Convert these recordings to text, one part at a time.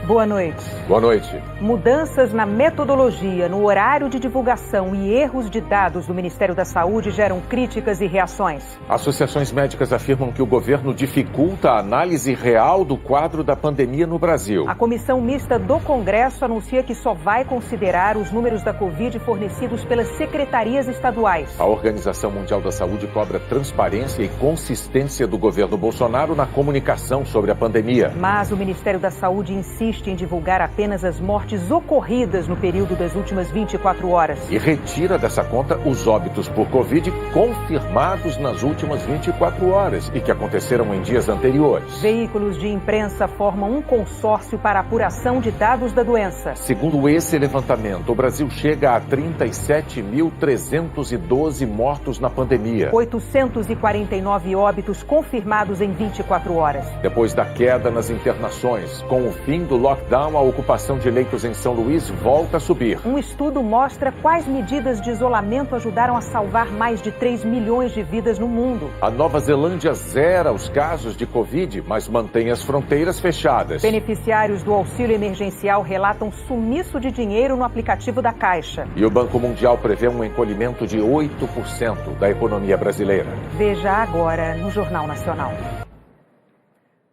Boa noite. Boa noite. Mudanças na metodologia, no horário de divulgação e erros de dados do Ministério da Saúde geram críticas e reações. Associações médicas afirmam que o governo dificulta a análise real do quadro da pandemia no Brasil. A comissão mista do Congresso anuncia que só vai considerar os números da Covid fornecidos pelas secretarias estaduais. A Organização Mundial da Saúde cobra transparência e consistência do governo Bolsonaro na comunicação sobre a pandemia. Mas o Ministério da Saúde insiste em divulgar apenas as mortes ocorridas no período das últimas 24 horas. E retira dessa conta os óbitos por Covid confirmados nas últimas 24 horas e que aconteceram em dias anteriores. Veículos de imprensa formam um consórcio para apuração de dados da doença. Segundo esse levantamento, o Brasil chega a 37.312 mortos na pandemia. 849 óbitos confirmados em 24 horas. Depois da queda nas internações, com o fim do lockdown, a ocupação de leitos em São Luís volta a subir. Um estudo mostra quais medidas de isolamento ajudaram a salvar mais de 3 milhões de vidas no mundo. A Nova Zelândia zera os casos de Covid, mas mantém as fronteiras fechadas. Beneficiários do auxílio emergencial relatam sumiço de dinheiro no aplicativo da Caixa. E o Banco Mundial prevê um encolhimento de 8% da economia brasileira. Veja agora no Jornal Nacional.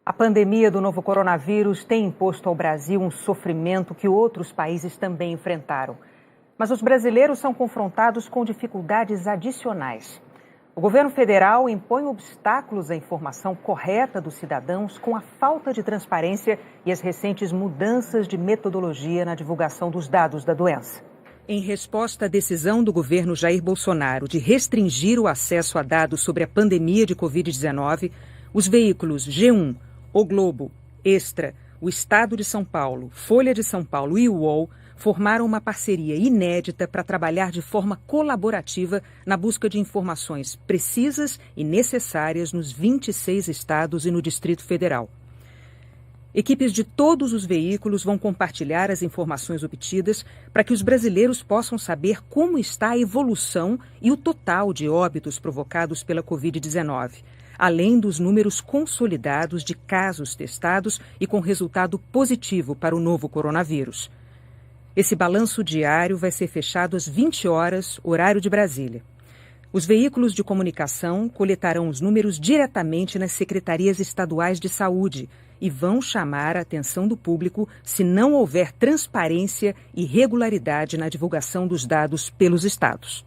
A pandemia do novo coronavírus tem imposto ao Brasil um sofrimento que outros países também enfrentaram. Mas os brasileiros são confrontados com dificuldades adicionais. O governo federal impõe obstáculos à informação correta dos cidadãos com a falta de transparência e as recentes mudanças de metodologia na divulgação dos dados da doença. Em resposta à decisão do governo Jair Bolsonaro de restringir o acesso a dados sobre a pandemia de Covid-19, os veículos G1, O Globo, Extra, o Estado de São Paulo, Folha de São Paulo e o UOL formaram uma parceria inédita para trabalhar de forma colaborativa na busca de informações precisas e necessárias nos 26 estados e no Distrito Federal. Equipes de todos os veículos vão compartilhar as informações obtidas para que os brasileiros possam saber como está a evolução e o total de óbitos provocados pela Covid-19. Além dos números consolidados de casos testados e com resultado positivo para o novo coronavírus. Esse balanço diário vai ser fechado às 20 horas, horário de Brasília. Os veículos de comunicação coletarão os números diretamente nas secretarias estaduais de saúde e vão chamar a atenção do público se não houver transparência e regularidade na divulgação dos dados pelos estados.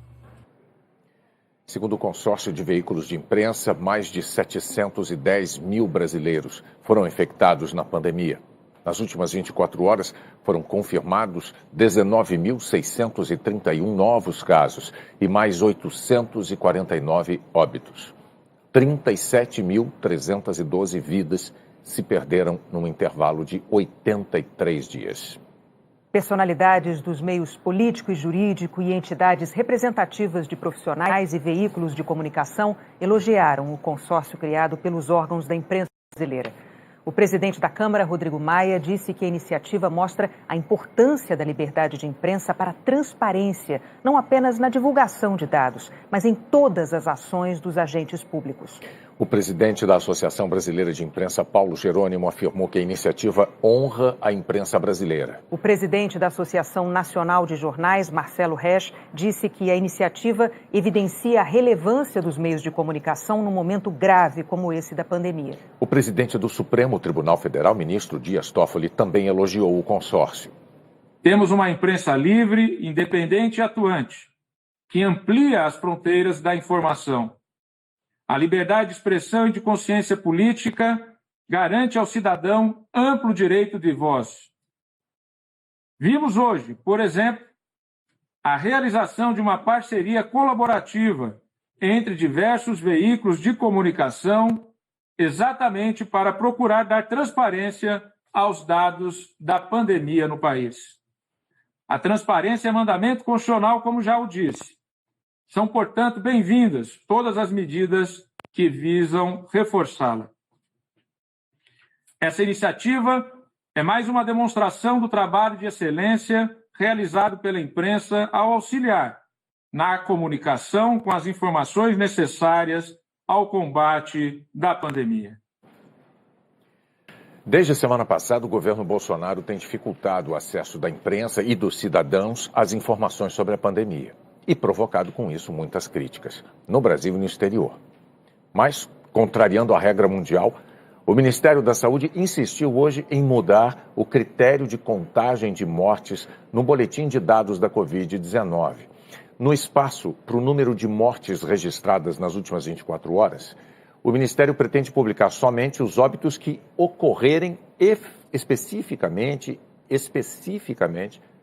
Segundo o consórcio de veículos de imprensa, mais de 710 mil brasileiros foram infectados na pandemia. Nas últimas 24 horas, foram confirmados 19.631 novos casos e mais 849 óbitos. 37.312 vidas se perderam num intervalo de 83 dias. Personalidades dos meios político e jurídico e entidades representativas de profissionais e veículos de comunicação elogiaram o consórcio criado pelos órgãos da imprensa brasileira. O presidente da Câmara, Rodrigo Maia, disse que a iniciativa mostra a importância da liberdade de imprensa para a transparência, não apenas na divulgação de dados, mas em todas as ações dos agentes públicos. O presidente da Associação Brasileira de Imprensa, Paulo Jerônimo, afirmou que a iniciativa honra a imprensa brasileira. O presidente da Associação Nacional de Jornais, Marcelo Resch, disse que a iniciativa evidencia a relevância dos meios de comunicação num momento grave como esse da pandemia. O presidente do Supremo Tribunal Federal, ministro Dias Toffoli, também elogiou o consórcio. Temos uma imprensa livre, independente e atuante, que amplia as fronteiras da informação. A liberdade de expressão e de consciência política garante ao cidadão amplo direito de voz. Vimos hoje, por exemplo, a realização de uma parceria colaborativa entre diversos veículos de comunicação, exatamente para procurar dar transparência aos dados da pandemia no país. A transparência é mandamento constitucional, como já o disse. São, portanto, bem-vindas todas as medidas que visam reforçá-la. Essa iniciativa é mais uma demonstração do trabalho de excelência realizado pela imprensa ao auxiliar na comunicação com as informações necessárias ao combate da pandemia. Desde a semana passada, o governo Bolsonaro tem dificultado o acesso da imprensa e dos cidadãos às informações sobre a pandemia e provocado com isso muitas críticas, no Brasil e no exterior. Mas, contrariando a regra mundial, o Ministério da Saúde insistiu hoje em mudar o critério de contagem de mortes no boletim de dados da Covid-19. No espaço para o número de mortes registradas nas últimas 24 horas, o Ministério pretende publicar somente os óbitos que ocorrerem especificamente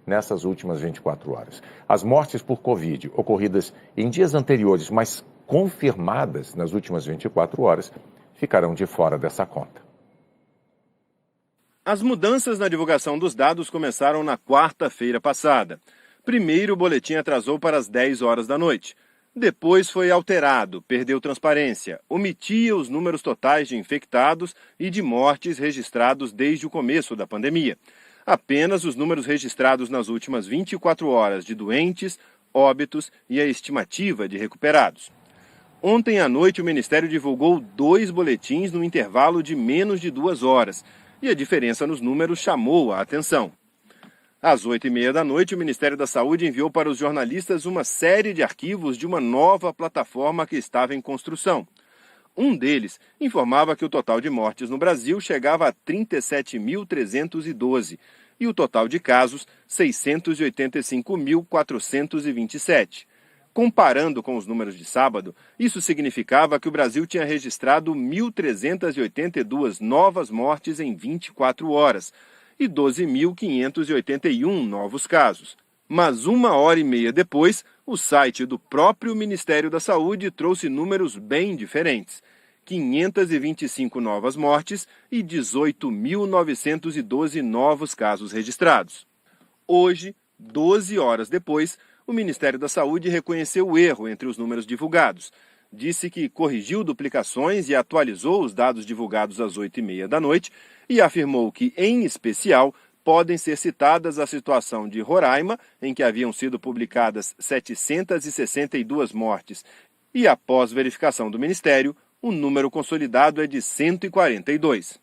nessas últimas 24 horas. As mortes por Covid ocorridas em dias anteriores, mas confirmadas nas últimas 24 horas, ficarão de fora dessa conta. As mudanças na divulgação dos dados começaram na quarta-feira passada. Primeiro, o boletim atrasou para as 10 horas da noite. Depois foi alterado, perdeu transparência, omitia os números totais de infectados e de mortes registrados desde o começo da pandemia. Apenas os números registrados nas últimas 24 horas de doentes, óbitos e a estimativa de recuperados. Ontem à noite, o Ministério divulgou 2 boletins no intervalo de menos de 2 horas, e a diferença nos números chamou a atenção. Às 8h30 da noite, o Ministério da Saúde enviou para os jornalistas uma série de arquivos de uma nova plataforma que estava em construção. Um deles informava que o total de mortes no Brasil chegava a 37.312 e o total de casos, 685.427. Comparando com os números de sábado, isso significava que o Brasil tinha registrado 1.382 novas mortes em 24 horas e 12.581 novos casos. Mas 1h30 depois, o site do próprio Ministério da Saúde trouxe números bem diferentes. 525 novas mortes e 18.912 novos casos registrados. Hoje, 12 horas depois, o Ministério da Saúde reconheceu o erro entre os números divulgados. Disse que corrigiu duplicações e atualizou os dados divulgados às 8h30 da noite e afirmou que, em especial, podem ser citadas a situação de Roraima, em que haviam sido publicadas 762 mortes, e após verificação do Ministério, o número consolidado é de 142.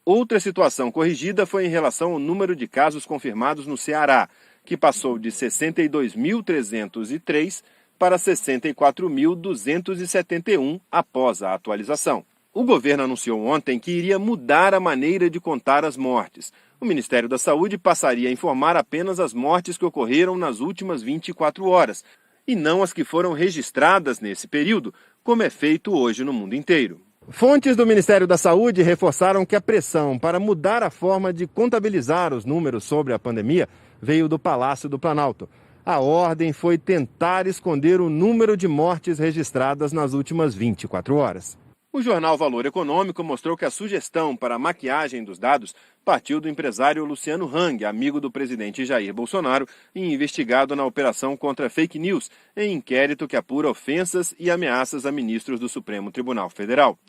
Outra situação corrigida foi em relação ao número de casos confirmados no Ceará, que passou de 62.303 para 64.271 após a atualização. O governo anunciou ontem que iria mudar a maneira de contar as mortes. O Ministério da Saúde passaria a informar apenas as mortes que ocorreram nas últimas 24 horas, e não as que foram registradas nesse período, como é feito hoje no mundo inteiro. Fontes do Ministério da Saúde reforçaram que a pressão para mudar a forma de contabilizar os números sobre a pandemia veio do Palácio do Planalto. A ordem foi tentar esconder o número de mortes registradas nas últimas 24 horas. O jornal Valor Econômico mostrou que a sugestão para a maquiagem dos dados partiu do empresário Luciano Hang, amigo do presidente Jair Bolsonaro, e investigado na operação contra fake news, em inquérito que apura ofensas e ameaças a ministros do Supremo Tribunal Federal.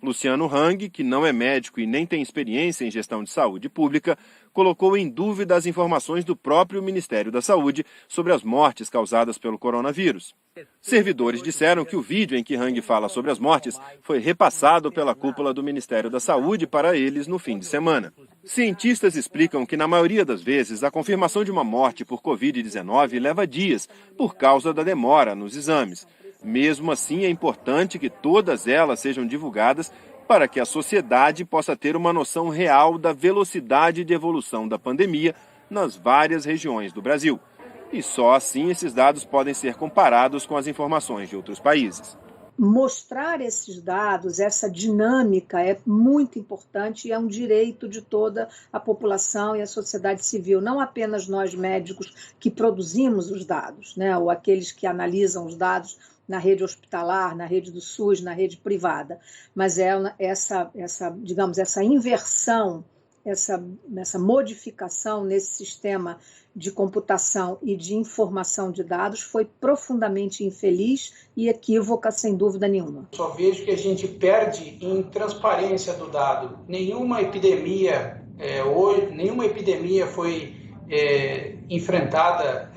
Luciano Hang, que não é médico e nem tem experiência em gestão de saúde pública, colocou em dúvida as informações do próprio Ministério da Saúde sobre as mortes causadas pelo coronavírus. Servidores disseram que o vídeo em que Hang fala sobre as mortes foi repassado pela cúpula do Ministério da Saúde para eles no fim de semana. Cientistas explicam que, na maioria das vezes, a confirmação de uma morte por Covid-19 leva dias, por causa da demora nos exames. Mesmo assim, é importante que todas elas sejam divulgadas para que a sociedade possa ter uma noção real da velocidade de evolução da pandemia nas várias regiões do Brasil. E só assim esses dados podem ser comparados com as informações de outros países. Mostrar esses dados, essa dinâmica é muito importante e é um direito de toda a população e a sociedade civil, não apenas nós médicos que produzimos os dados, né, ou aqueles que analisam os dados na rede hospitalar, na rede do SUS, na rede privada, mas é essa inversão, essa modificação nesse sistema de computação e de informação de dados foi profundamente infeliz e equívoca, sem dúvida nenhuma. Só vejo que a gente perde em transparência do dado. Nenhuma epidemia foi enfrentada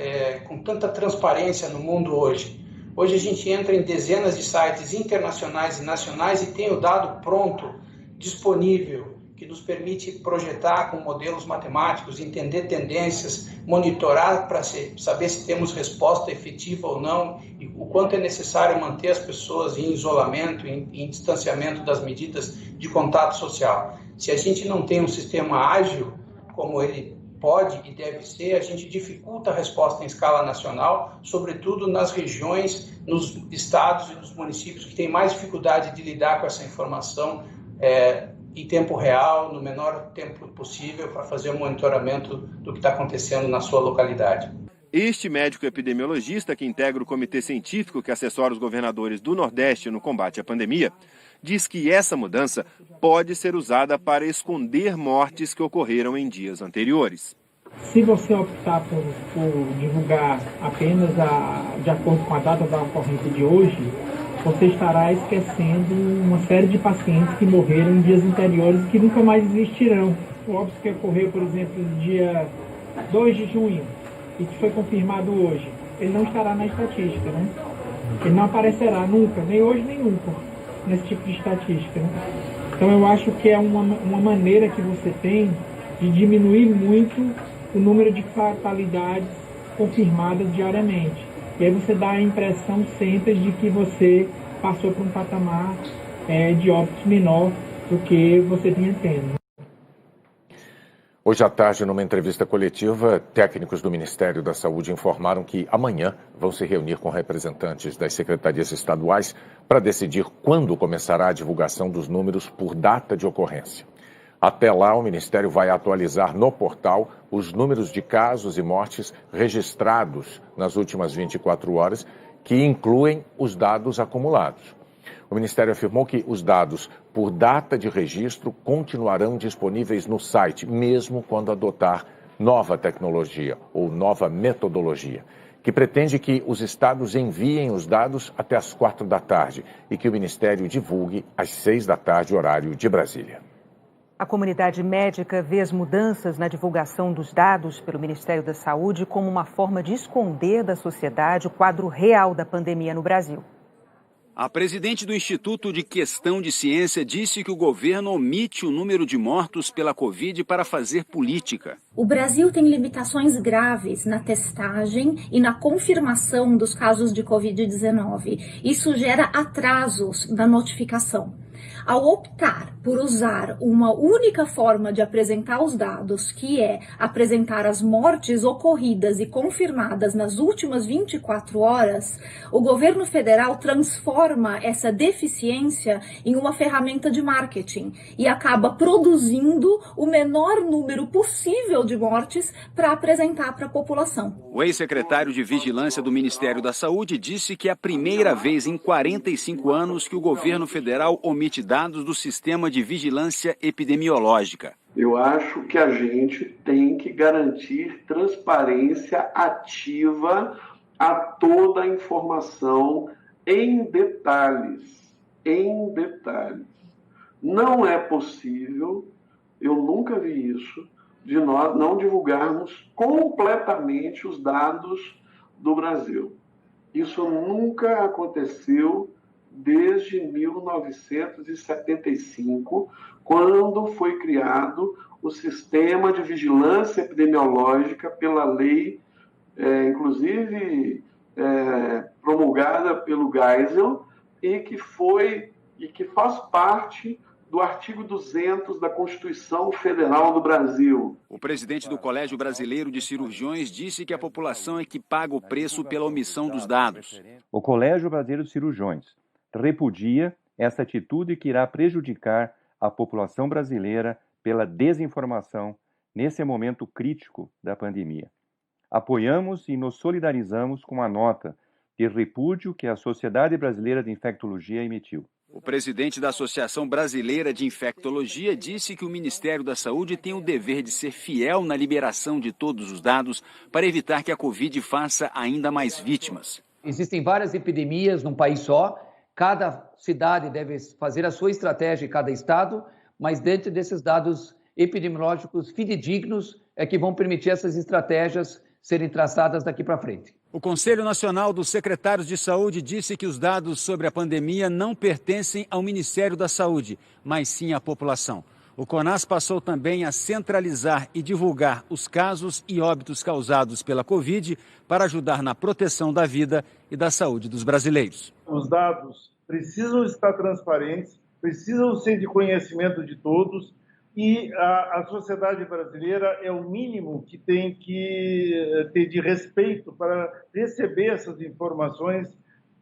com tanta transparência no mundo hoje. Hoje a gente entra em dezenas de sites internacionais e nacionais e tem o dado pronto, disponível, que nos permite projetar com modelos matemáticos, entender tendências, monitorar para saber se temos resposta efetiva ou não, e o quanto é necessário manter as pessoas em isolamento, em distanciamento das medidas de contato social. Se a gente não tem um sistema ágil, como ele pode e deve ser, a gente dificulta a resposta em escala nacional, sobretudo nas regiões, nos estados e nos municípios que têm mais dificuldade de lidar com essa informação em tempo real, no menor tempo possível, para fazer o monitoramento do que está acontecendo na sua localidade. Este médico epidemiologista, que integra o comitê científico que assessora os governadores do Nordeste no combate à pandemia, diz que essa mudança pode ser usada para esconder mortes que ocorreram em dias anteriores. Se você optar por divulgar apenas de acordo com a data da ocorrência de hoje, você estará esquecendo uma série de pacientes que morreram em dias anteriores e que nunca mais existirão. O óbito que ocorreu, por exemplo, no dia 2 de junho e que foi confirmado hoje, ele não estará na estatística, né? Ele não aparecerá nunca, nem hoje nem nunca, nesse tipo de estatística, né? Então eu acho que é uma maneira que você tem de diminuir muito o número de fatalidades confirmadas diariamente. E aí você dá a impressão sempre de que você passou por um patamar de óbitos menor do que você vinha tendo. Hoje à tarde, numa entrevista coletiva, técnicos do Ministério da Saúde informaram que amanhã vão se reunir com representantes das secretarias estaduais para decidir quando começará a divulgação dos números por data de ocorrência. Até lá, o Ministério vai atualizar no portal os números de casos e mortes registrados nas últimas 24 horas, que incluem os dados acumulados. O Ministério afirmou que os dados por data de registro continuarão disponíveis no site, mesmo quando adotar nova tecnologia ou nova metodologia, que pretende que os estados enviem os dados até às 4 da tarde e que o Ministério divulgue às 6 da tarde, horário de Brasília. A comunidade médica vê as mudanças na divulgação dos dados pelo Ministério da Saúde como uma forma de esconder da sociedade o quadro real da pandemia no Brasil. A presidente do Instituto de Questão de Ciência disse que o governo omite o número de mortos pela Covid para fazer política. O Brasil tem limitações graves na testagem e na confirmação dos casos de Covid-19. Isso gera atrasos na notificação. Ao optar por usar uma única forma de apresentar os dados, que é apresentar as mortes ocorridas e confirmadas nas últimas 24 horas, o governo federal transforma essa deficiência em uma ferramenta de marketing e acaba produzindo o menor número possível de mortes para apresentar para a população. O ex-secretário de Vigilância do Ministério da Saúde disse que é a primeira vez em 45 anos que o governo federal omite dados do sistema de vigilância epidemiológica. Eu acho que a gente tem que garantir transparência ativa a toda a informação em detalhes. Em detalhes. Não é possível, eu nunca vi isso, de nós não divulgarmos completamente os dados do Brasil. Isso nunca aconteceu desde 1975, quando foi criado o Sistema de Vigilância Epidemiológica pela lei, inclusive promulgada pelo Geisel, e que faz parte do artigo 200 da Constituição Federal do Brasil. O presidente do Colégio Brasileiro de Cirurgiões disse que a população é que paga o preço pela omissão dos dados. O Colégio Brasileiro de Cirurgiões repudia essa atitude que irá prejudicar a população brasileira pela desinformação nesse momento crítico da pandemia. Apoiamos e nos solidarizamos com a nota de repúdio que a Sociedade Brasileira de Infectologia emitiu. O presidente da Associação Brasileira de Infectologia disse que o Ministério da Saúde tem o dever de ser fiel na liberação de todos os dados para evitar que a Covid faça ainda mais vítimas. Existem várias epidemias num país só. Cada cidade deve fazer a sua estratégia em cada estado, mas dentro desses dados epidemiológicos fidedignos é que vão permitir essas estratégias serem traçadas daqui para frente. O Conselho Nacional dos Secretários de Saúde disse que os dados sobre a pandemia não pertencem ao Ministério da Saúde, mas sim à população. O CONAS passou também a centralizar e divulgar os casos e óbitos causados pela Covid para ajudar na proteção da vida e da saúde dos brasileiros. Os dados precisam estar transparentes, precisam ser de conhecimento de todos e a sociedade brasileira é o mínimo que tem que ter de respeito para receber essas informações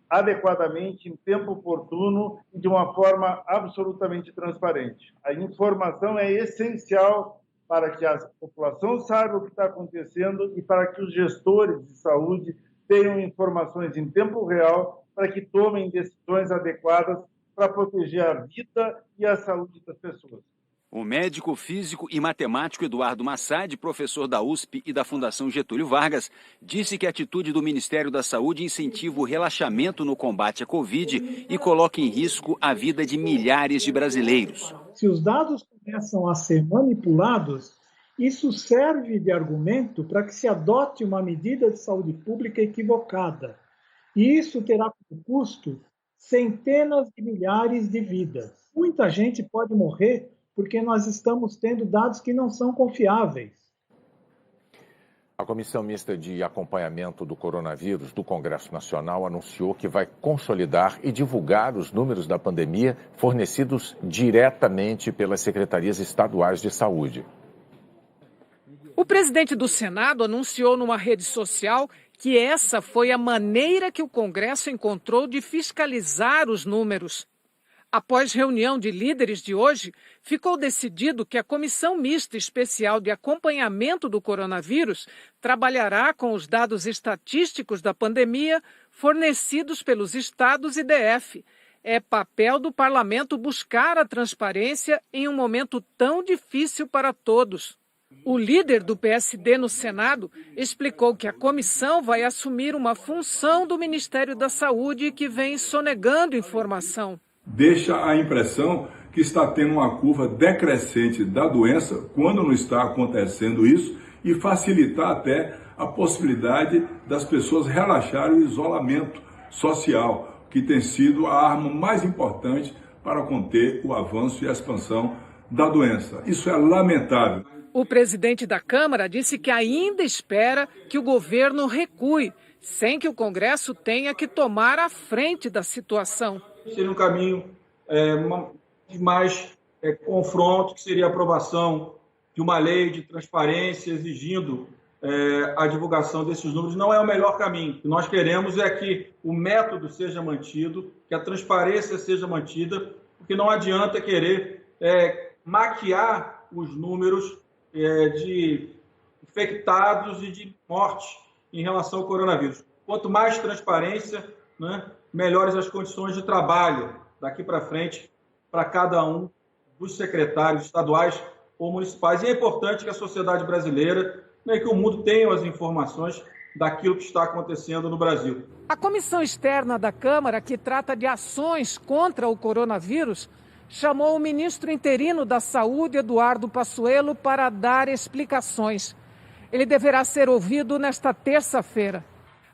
adequadamente, em tempo oportuno e de uma forma absolutamente transparente. A informação é essencial para que a população saiba o que está acontecendo e para que os gestores de saúde tenham informações em tempo real para que tomem decisões adequadas para proteger a vida e a saúde das pessoas. O médico, físico e matemático Eduardo Massad, professor da USP e da Fundação Getúlio Vargas, disse que a atitude do Ministério da Saúde incentiva o relaxamento no combate à Covid e coloca em risco a vida de milhares de brasileiros. Se os dados começam a ser manipulados, isso serve de argumento para que se adote uma medida de saúde pública equivocada. E isso terá como custo centenas de milhares de vidas. Muita gente pode morrer porque nós estamos tendo dados que não são confiáveis. A Comissão Mista de Acompanhamento do Coronavírus do Congresso Nacional anunciou que vai consolidar e divulgar os números da pandemia fornecidos diretamente pelas secretarias estaduais de saúde. O presidente do Senado anunciou numa rede social que essa foi a maneira que o Congresso encontrou de fiscalizar os números. Após reunião de líderes de hoje, ficou decidido que a Comissão Mista Especial de Acompanhamento do Coronavírus trabalhará com os dados estatísticos da pandemia fornecidos pelos estados e DF. É papel do parlamento buscar a transparência em um momento tão difícil para todos. O líder do PSD no Senado explicou que a comissão vai assumir uma função do Ministério da Saúde que vem sonegando informação. Deixa a impressão que está tendo uma curva decrescente da doença, quando não está acontecendo isso, e facilitar até a possibilidade das pessoas relaxarem o isolamento social, que tem sido a arma mais importante para conter o avanço e a expansão da doença. Isso é lamentável. O presidente da Câmara disse que ainda espera que o governo recue, sem que o Congresso tenha que tomar a frente da situação. Seria um caminho de mais confronto, que seria a aprovação de uma lei de transparência exigindo a divulgação desses números. Não é o melhor caminho. O que nós queremos é que o método seja mantido, que a transparência seja mantida, porque não adianta querer maquiar os números de infectados e de mortes em relação ao coronavírus. Quanto mais transparência, né, melhores as condições de trabalho daqui para frente para cada um dos secretários estaduais ou municipais. E é importante que a sociedade brasileira, né, que o mundo tenha as informações daquilo que está acontecendo no Brasil. A comissão externa da Câmara, que trata de ações contra o coronavírus, chamou o ministro interino da Saúde, Eduardo Pazuello, para dar explicações. Ele deverá ser ouvido nesta terça-feira.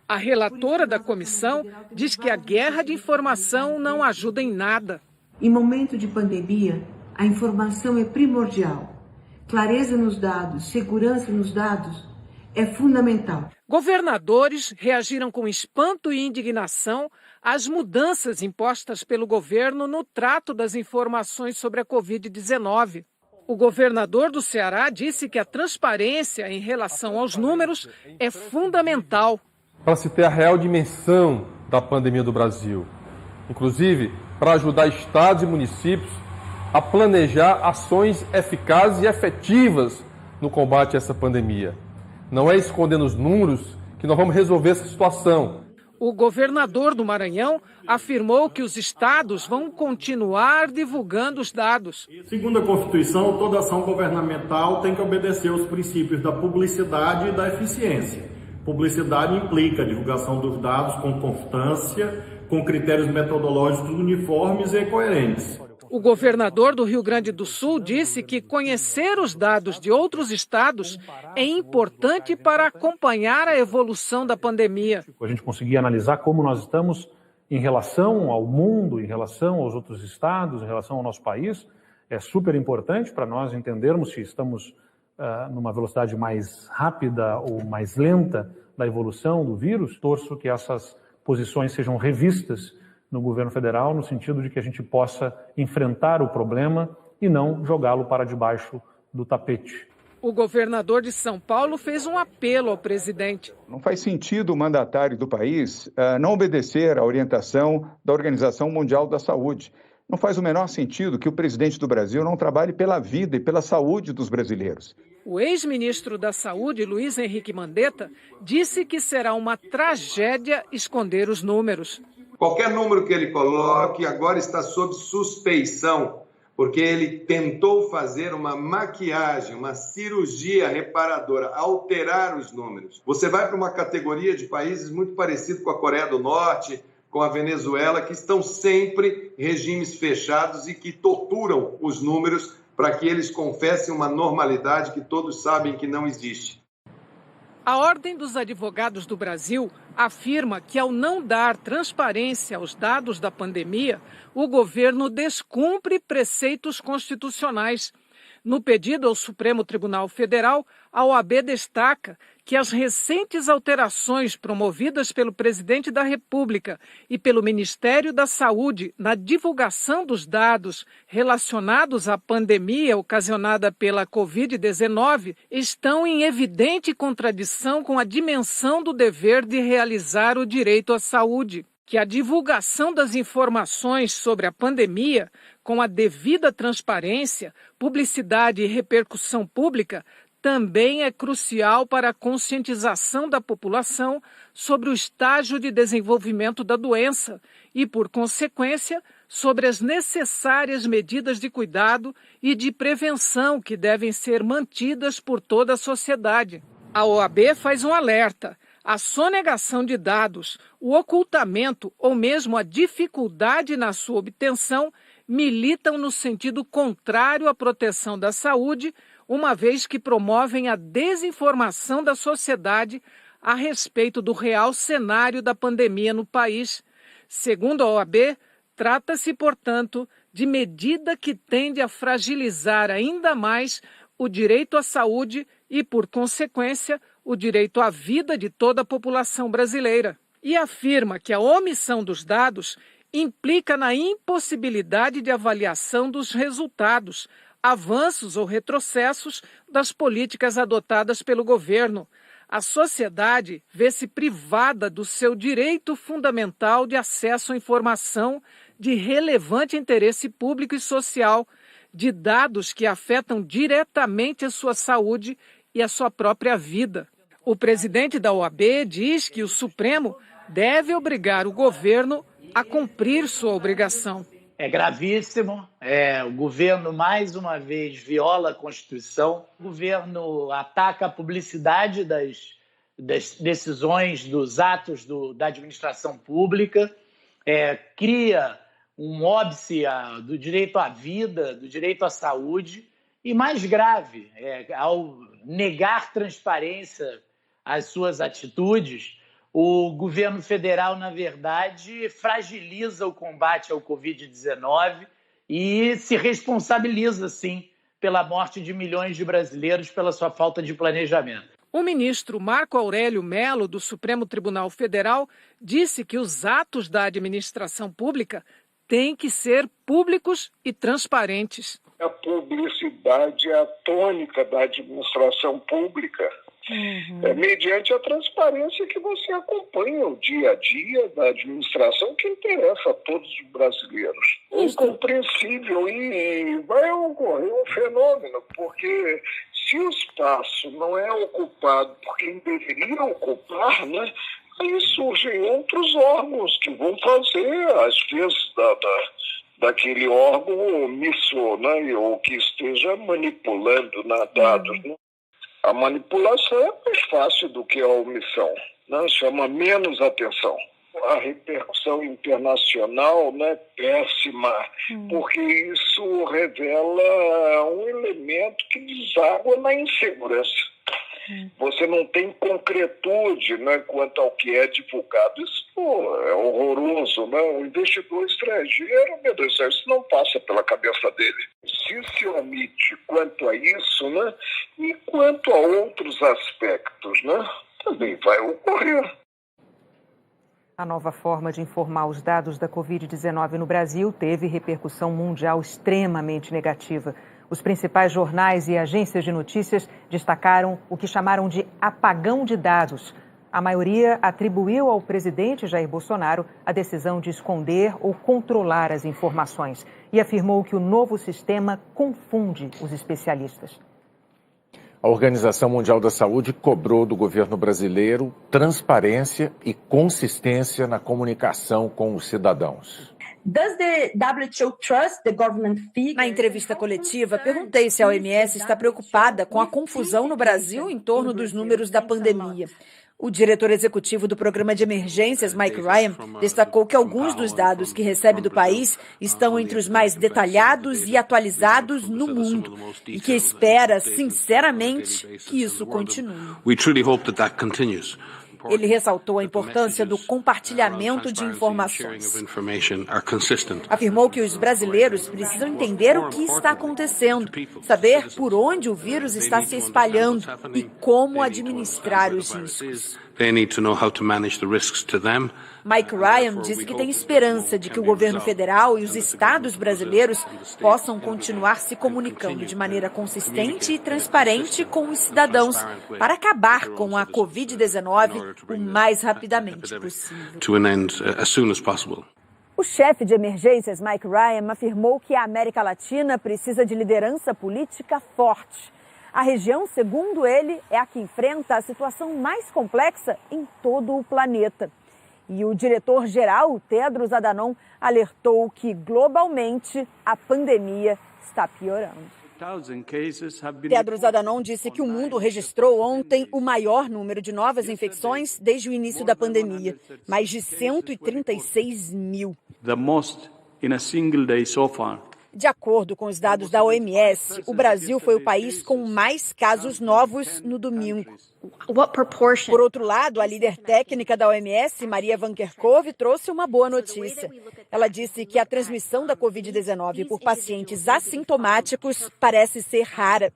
A relatora da comissão diz que a guerra de informação não ajuda em nada. Em momento de pandemia, a informação é primordial. Clareza nos dados, segurança nos dados é fundamental. Governadores reagiram com espanto e indignação às mudanças impostas pelo governo no trato das informações sobre a Covid-19. O governador do Ceará disse que a transparência em relação aos números é fundamental. Para se ter a real dimensão da pandemia do Brasil, inclusive para ajudar estados e municípios a planejar ações eficazes e efetivas no combate a essa pandemia. Não é escondendo os números que nós vamos resolver essa situação. O governador do Maranhão afirmou que os estados vão continuar divulgando os dados. Segundo a Constituição, toda ação governamental tem que obedecer aos princípios da publicidade e da eficiência. Publicidade implica a divulgação dos dados com constância, com critérios metodológicos uniformes e coerentes. O governador do Rio Grande do Sul disse que conhecer os dados de outros estados é importante para acompanhar a evolução da pandemia. A gente conseguir analisar como nós estamos em relação ao mundo, em relação aos outros estados, em relação ao nosso país, é super importante para nós entendermos se estamos numa velocidade mais rápida ou mais lenta da evolução do vírus. Torço que essas posições sejam revistas no governo federal, no sentido de que a gente possa enfrentar o problema e não jogá-lo para debaixo do tapete. O governador de São Paulo fez um apelo ao presidente. Não faz sentido o mandatário do país não obedecer à orientação da Organização Mundial da Saúde. Não faz o menor sentido que o presidente do Brasil não trabalhe pela vida e pela saúde dos brasileiros. O ex-ministro da Saúde, Luiz Henrique Mandetta, disse que será uma tragédia esconder os números. Qualquer número que ele coloque agora está sob suspeição, porque ele tentou fazer uma maquiagem, uma cirurgia reparadora, alterar os números. Você vai para uma categoria de países muito parecido com a Coreia do Norte, com a Venezuela, que estão sempre regimes fechados e que torturam os números para que eles confessem uma normalidade que todos sabem que não existe. A Ordem dos Advogados do Brasil afirma que, ao não dar transparência aos dados da pandemia, o governo descumpre preceitos constitucionais. No pedido ao Supremo Tribunal Federal, a OAB destaca que as recentes alterações promovidas pelo presidente da República e pelo Ministério da Saúde na divulgação dos dados relacionados à pandemia ocasionada pela Covid-19 estão em evidente contradição com a dimensão do dever de realizar o direito à saúde. Que a divulgação das informações sobre a pandemia, com a devida transparência, publicidade e repercussão pública, também é crucial para a conscientização da população sobre o estágio de desenvolvimento da doença e, por consequência, sobre as necessárias medidas de cuidado e de prevenção que devem ser mantidas por toda a sociedade. A OAB faz um alerta. A sonegação de dados, o ocultamento ou mesmo a dificuldade na sua obtenção militam no sentido contrário à proteção da saúde, uma vez que promovem a desinformação da sociedade a respeito do real cenário da pandemia no país. Segundo a OAB, trata-se, portanto, de medida que tende a fragilizar ainda mais o direito à saúde e, por consequência, o direito à vida de toda a população brasileira. E afirma que a omissão dos dados implica na impossibilidade de avaliação dos resultados, avanços ou retrocessos das políticas adotadas pelo governo. A sociedade vê-se privada do seu direito fundamental de acesso à informação de relevante interesse público e social, de dados que afetam diretamente a sua saúde e a sua própria vida. O presidente da OAB diz que o Supremo deve obrigar o governo a cumprir sua obrigação. É gravíssimo. O governo, mais uma vez, viola a Constituição. O governo ataca a publicidade das decisões, dos atos da administração pública, cria um óbice do direito à vida, do direito à saúde. E mais grave, ao negar transparência às suas atitudes, o governo federal, na verdade, fragiliza o combate ao Covid-19 e se responsabiliza, sim, pela morte de milhões de brasileiros pela sua falta de planejamento. O ministro Marco Aurélio Mello, do Supremo Tribunal Federal, disse que os atos da administração pública têm que ser públicos e transparentes. A publicidade é a tônica da administração pública. Mediante a transparência que você acompanha o dia a dia da administração que interessa a todos os brasileiros. É incompreensível e vai ocorrer um fenômeno, porque se o espaço não é ocupado por quem deveria ocupar, né, aí surgem outros órgãos que vão fazer, às vezes, daquele órgão omisso, né, ou que esteja manipulando dados, né? A manipulação é mais fácil do que a omissão, né? Chama menos atenção. A repercussão internacional, né, péssima, porque isso revela um elemento que deságua na insegurança. Você não tem concretude, né, quanto ao que é divulgado. Isso é horroroso, né? O investidor estrangeiro, meu Deus do céu, isso não passa pela cabeça dele. Se omite quanto a isso, né, e quanto a outros aspectos, né, também vai ocorrer. A nova forma de informar os dados da Covid-19 no Brasil teve repercussão mundial extremamente negativa. Os principais jornais e agências de notícias destacaram o que chamaram de apagão de dados. A maioria atribuiu ao presidente Jair Bolsonaro a decisão de esconder ou controlar as informações e afirmou que o novo sistema confunde os especialistas. A Organização Mundial da Saúde cobrou do governo brasileiro transparência e consistência na comunicação com os cidadãos. Na entrevista coletiva, perguntei se a OMS está preocupada com a confusão no Brasil em torno dos números da pandemia. O diretor executivo do Programa de Emergências, Mike Ryan, destacou que alguns dos dados que recebe do país estão entre os mais detalhados e atualizados no mundo e que espera, sinceramente, que isso continue. Ele ressaltou a importância do compartilhamento de informações. Afirmou que os brasileiros precisam entender o que está acontecendo, saber por onde o vírus está se espalhando e como administrar os riscos. Mike Ryan disse que tem esperança de que o governo federal e os estados brasileiros possam continuar se comunicando de maneira consistente e transparente com os cidadãos para acabar com a Covid-19 o mais rapidamente possível. O chefe de emergências, Mike Ryan, afirmou que a América Latina precisa de liderança política forte. A região, segundo ele, é a que enfrenta a situação mais complexa em todo o planeta. E o diretor-geral, Tedros Adhanom, alertou que, globalmente, a pandemia está piorando. Tedros Adhanom disse que o mundo registrou ontem o maior número de novas infecções desde o início da pandemia, mais de 136 mil. De acordo com os dados da OMS, o Brasil foi o país com mais casos novos no domingo. Por outro lado, a líder técnica da OMS, Maria Van Kerkhove, trouxe uma boa notícia. Ela disse que a transmissão da Covid-19 por pacientes assintomáticos parece ser rara.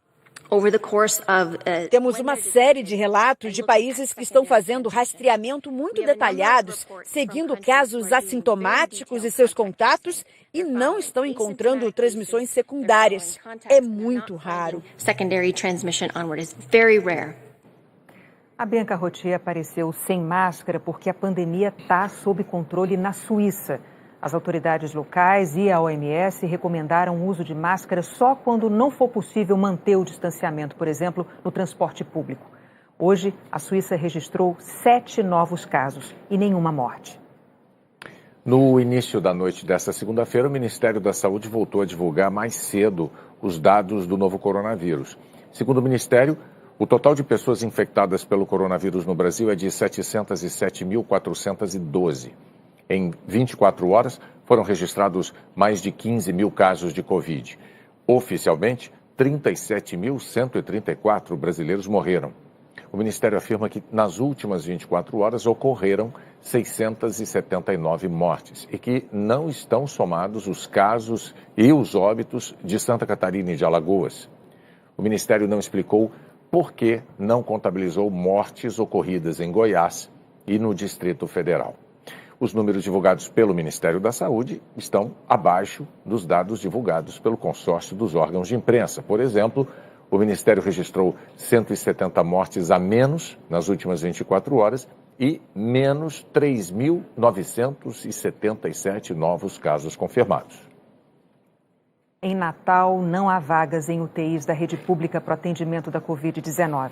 Temos uma série de relatos de países que estão fazendo rastreamento muito detalhados, seguindo casos assintomáticos e seus contatos e não estão encontrando transmissões secundárias. É muito raro. A Bianca Rotier apareceu sem máscara porque a pandemia está sob controle na Suíça. As autoridades locais e a OMS recomendaram o uso de máscara só quando não for possível manter o distanciamento, por exemplo, no transporte público. Hoje, a Suíça registrou 7 novos casos e nenhuma morte. No início da noite desta segunda-feira, o Ministério da Saúde voltou a divulgar mais cedo os dados do novo coronavírus. Segundo o Ministério, o total de pessoas infectadas pelo coronavírus no Brasil é de 707.412. Em 24 horas, foram registrados mais de 15 mil casos de Covid. Oficialmente, 37.134 brasileiros morreram. O Ministério afirma que nas últimas 24 horas ocorreram 679 mortes e que não estão somados os casos e os óbitos de Santa Catarina e de Alagoas. O Ministério não explicou por que não contabilizou mortes ocorridas em Goiás e no Distrito Federal. Os números divulgados pelo Ministério da Saúde estão abaixo dos dados divulgados pelo consórcio dos órgãos de imprensa. Por exemplo, o Ministério registrou 170 mortes a menos nas últimas 24 horas e menos 3.977 novos casos confirmados. Em Natal, não há vagas em UTIs da rede pública para o atendimento da Covid-19.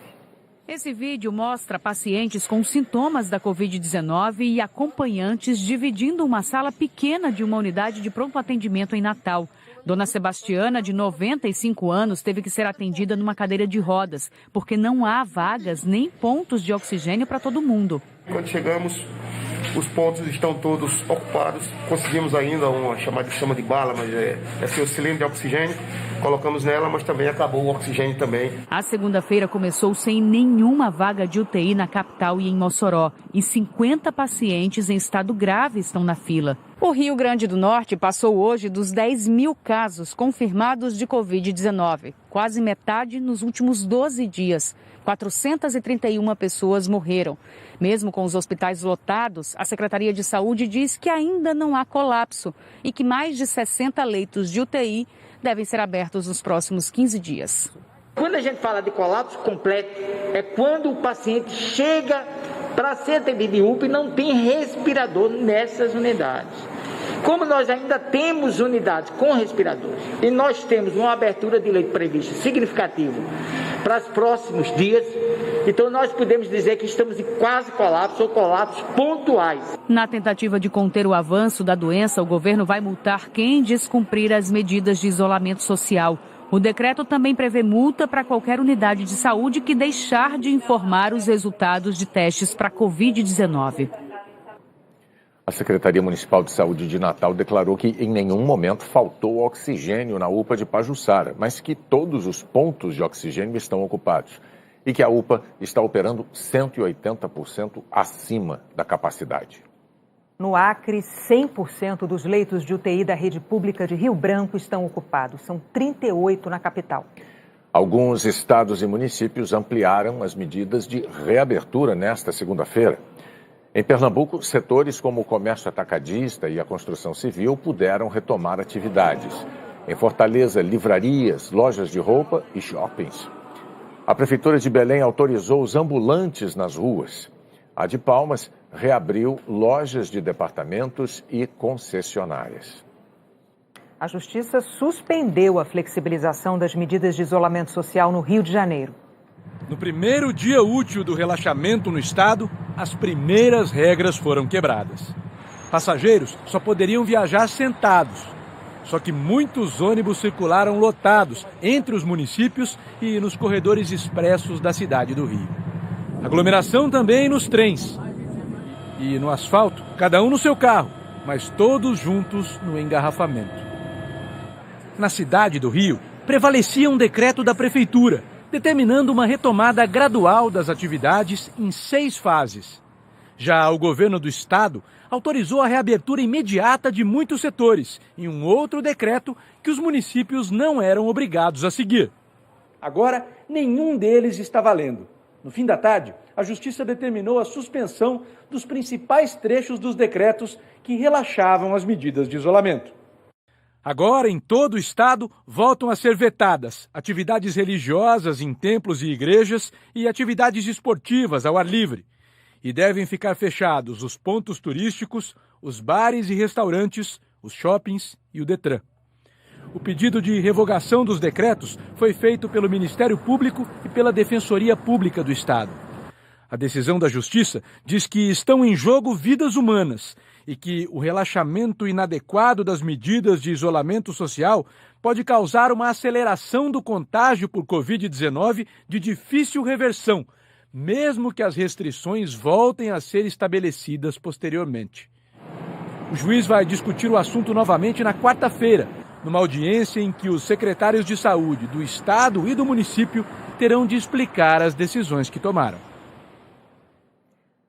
Esse vídeo mostra pacientes com sintomas da Covid-19 e acompanhantes dividindo uma sala pequena de uma unidade de pronto atendimento em Natal. Dona Sebastiana, de 95 anos, teve que ser atendida numa cadeira de rodas, porque não há vagas nem pontos de oxigênio para todo mundo. Quando chegamos, os pontos estão todos ocupados. Conseguimos ainda uma chamada de chama de bala, mas é o cilindro de oxigênio. Colocamos nela, mas também acabou o oxigênio também. A segunda-feira começou sem nenhuma vaga de UTI na capital e em Mossoró. E 50 pacientes em estado grave estão na fila. O Rio Grande do Norte passou hoje dos 10 mil casos confirmados de Covid-19. Quase metade nos últimos 12 dias. 431 pessoas morreram. Mesmo com os hospitais lotados, a Secretaria de Saúde diz que ainda não há colapso e que mais de 60 leitos de UTI devem ser abertos nos próximos 15 dias. Quando a gente fala de colapso completo, é quando o paciente chega para ser atendido em UPA e não tem respirador nessas unidades. Como nós ainda temos unidades com respiradores e nós temos uma abertura de leito prevista significativa para os próximos dias, então nós podemos dizer que estamos em quase colapso ou colapsos pontuais. Na tentativa de conter o avanço da doença, o governo vai multar quem descumprir as medidas de isolamento social. O decreto também prevê multa para qualquer unidade de saúde que deixar de informar os resultados de testes para Covid-19. A Secretaria Municipal de Saúde de Natal declarou que em nenhum momento faltou oxigênio na UPA de Pajuçara, mas que todos os pontos de oxigênio estão ocupados e que a UPA está operando 180% acima da capacidade. No Acre, 100% dos leitos de UTI da rede pública de Rio Branco estão ocupados. São 38 na capital. Alguns estados e municípios ampliaram as medidas de reabertura nesta segunda-feira. Em Pernambuco, setores como o comércio atacadista e a construção civil puderam retomar atividades. Em Fortaleza, livrarias, lojas de roupa e shoppings. A Prefeitura de Belém autorizou os ambulantes nas ruas. A de Palmas reabriu lojas de departamentos e concessionárias. A Justiça suspendeu a flexibilização das medidas de isolamento social no Rio de Janeiro. No primeiro dia útil do relaxamento no estado, as primeiras regras foram quebradas. Passageiros só poderiam viajar sentados. Só que muitos ônibus circularam lotados entre os municípios e nos corredores expressos da cidade do Rio. Aglomeração também nos trens. E no asfalto, cada um no seu carro, mas todos juntos no engarrafamento. Na cidade do Rio, prevalecia um decreto da prefeitura, determinando uma retomada gradual das atividades em 6 fases. Já o governo do estado autorizou a reabertura imediata de muitos setores, em um outro decreto que os municípios não eram obrigados a seguir. Agora, nenhum deles está valendo. No fim da tarde, a Justiça determinou a suspensão dos principais trechos dos decretos que relaxavam as medidas de isolamento. Agora, em todo o estado, voltam a ser vetadas atividades religiosas em templos e igrejas e atividades esportivas ao ar livre. E devem ficar fechados os pontos turísticos, os bares e restaurantes, os shoppings e o Detran. O pedido de revogação dos decretos foi feito pelo Ministério Público e pela Defensoria Pública do Estado. A decisão da Justiça diz que estão em jogo vidas humanas e que o relaxamento inadequado das medidas de isolamento social pode causar uma aceleração do contágio por Covid-19 de difícil reversão, mesmo que as restrições voltem a ser estabelecidas posteriormente. O juiz vai discutir o assunto novamente na quarta-feira, numa audiência em que os secretários de saúde do estado e do município terão de explicar as decisões que tomaram.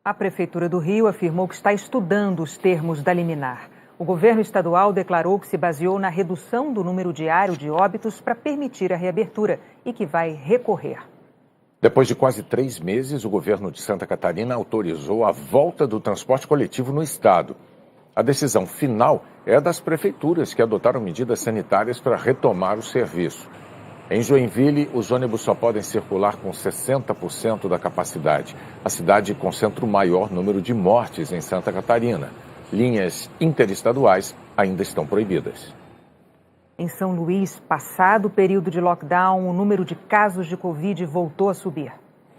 A Prefeitura do Rio afirmou que está estudando os termos da liminar. O governo estadual declarou que se baseou na redução do número diário de óbitos para permitir a reabertura e que vai recorrer. Depois de quase 3 meses, o governo de Santa Catarina autorizou a volta do transporte coletivo no estado. A decisão final é das prefeituras que adotaram medidas sanitárias para retomar o serviço. Em Joinville, os ônibus só podem circular com 60% da capacidade. A cidade concentra o maior número de mortes em Santa Catarina. Linhas interestaduais ainda estão proibidas. Em São Luís, passado o período de lockdown, o número de casos de Covid voltou a subir.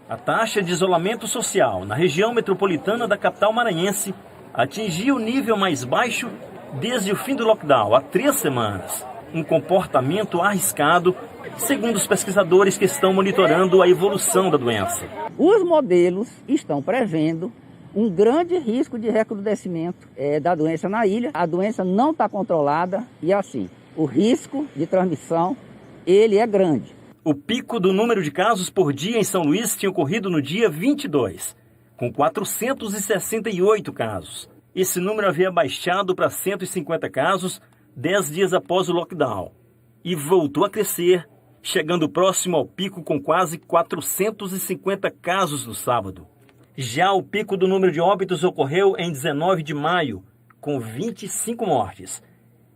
A taxa de isolamento social na região metropolitana da capital maranhense atingiu o nível mais baixo desde o fim do lockdown, há 3 semanas. Um comportamento arriscado, segundo os pesquisadores que estão monitorando a evolução da doença. Os modelos estão prevendo um grande risco de recrudescimento da doença na ilha. A doença não está controlada e assim, o risco de transmissão, ele é grande. O pico do número de casos por dia em São Luís tinha ocorrido no dia 22, com 468 casos. Esse número havia baixado para 150 casos 10 dias após o lockdown e voltou a crescer, chegando próximo ao pico com quase 450 casos no sábado. Já o pico do número de óbitos ocorreu em 19 de maio, com 25 mortes.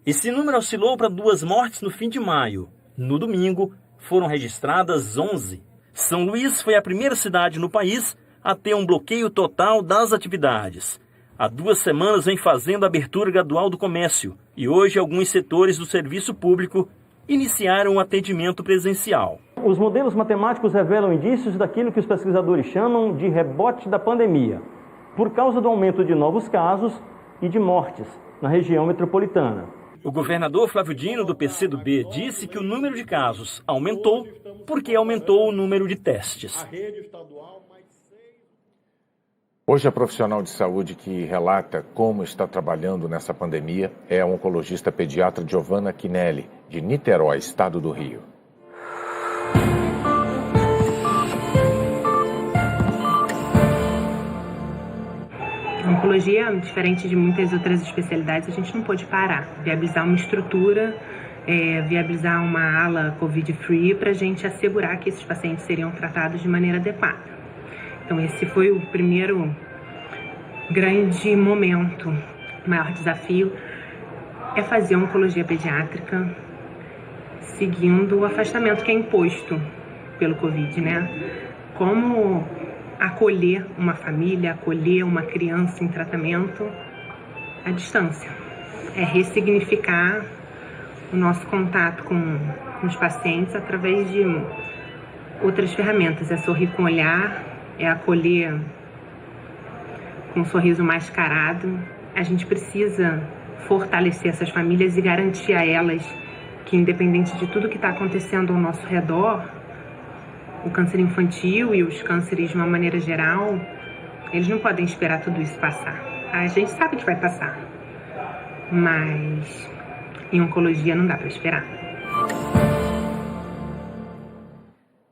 Esse número oscilou para 2 mortes no fim de maio. No domingo, foram registradas 11. São Luís foi a primeira cidade no país a ter um bloqueio total das atividades. Há 2 semanas vem fazendo a abertura gradual do comércio e hoje alguns setores do serviço público iniciaram o atendimento presencial. Os modelos matemáticos revelam indícios daquilo que os pesquisadores chamam de rebote da pandemia, por causa do aumento de novos casos e de mortes na região metropolitana. O governador Flávio Dino, do PCdoB, disse que o número de casos aumentou porque aumentou o número de testes. Hoje, a profissional de saúde que relata como está trabalhando nessa pandemia é a oncologista pediatra Giovanna Quinelli, de Niterói, estado do Rio. A oncologia, diferente de muitas outras especialidades, a gente não pode parar, viabilizar uma estrutura, viabilizar uma ala COVID-free para a gente assegurar que esses pacientes seriam tratados de maneira adequada. Então esse foi o primeiro grande momento. O maior desafio é fazer a oncologia pediátrica seguindo o afastamento que é imposto pelo Covid, né? Como acolher uma família, acolher uma criança em tratamento à distância. É ressignificar o nosso contato com os pacientes através de outras ferramentas. É sorrir com o olhar, é acolher com um sorriso mascarado. A gente precisa fortalecer essas famílias e garantir a elas que, independente de tudo que está acontecendo ao nosso redor, o câncer infantil e os cânceres de uma maneira geral, eles não podem esperar tudo isso passar. A gente sabe que vai passar, mas em oncologia não dá para esperar.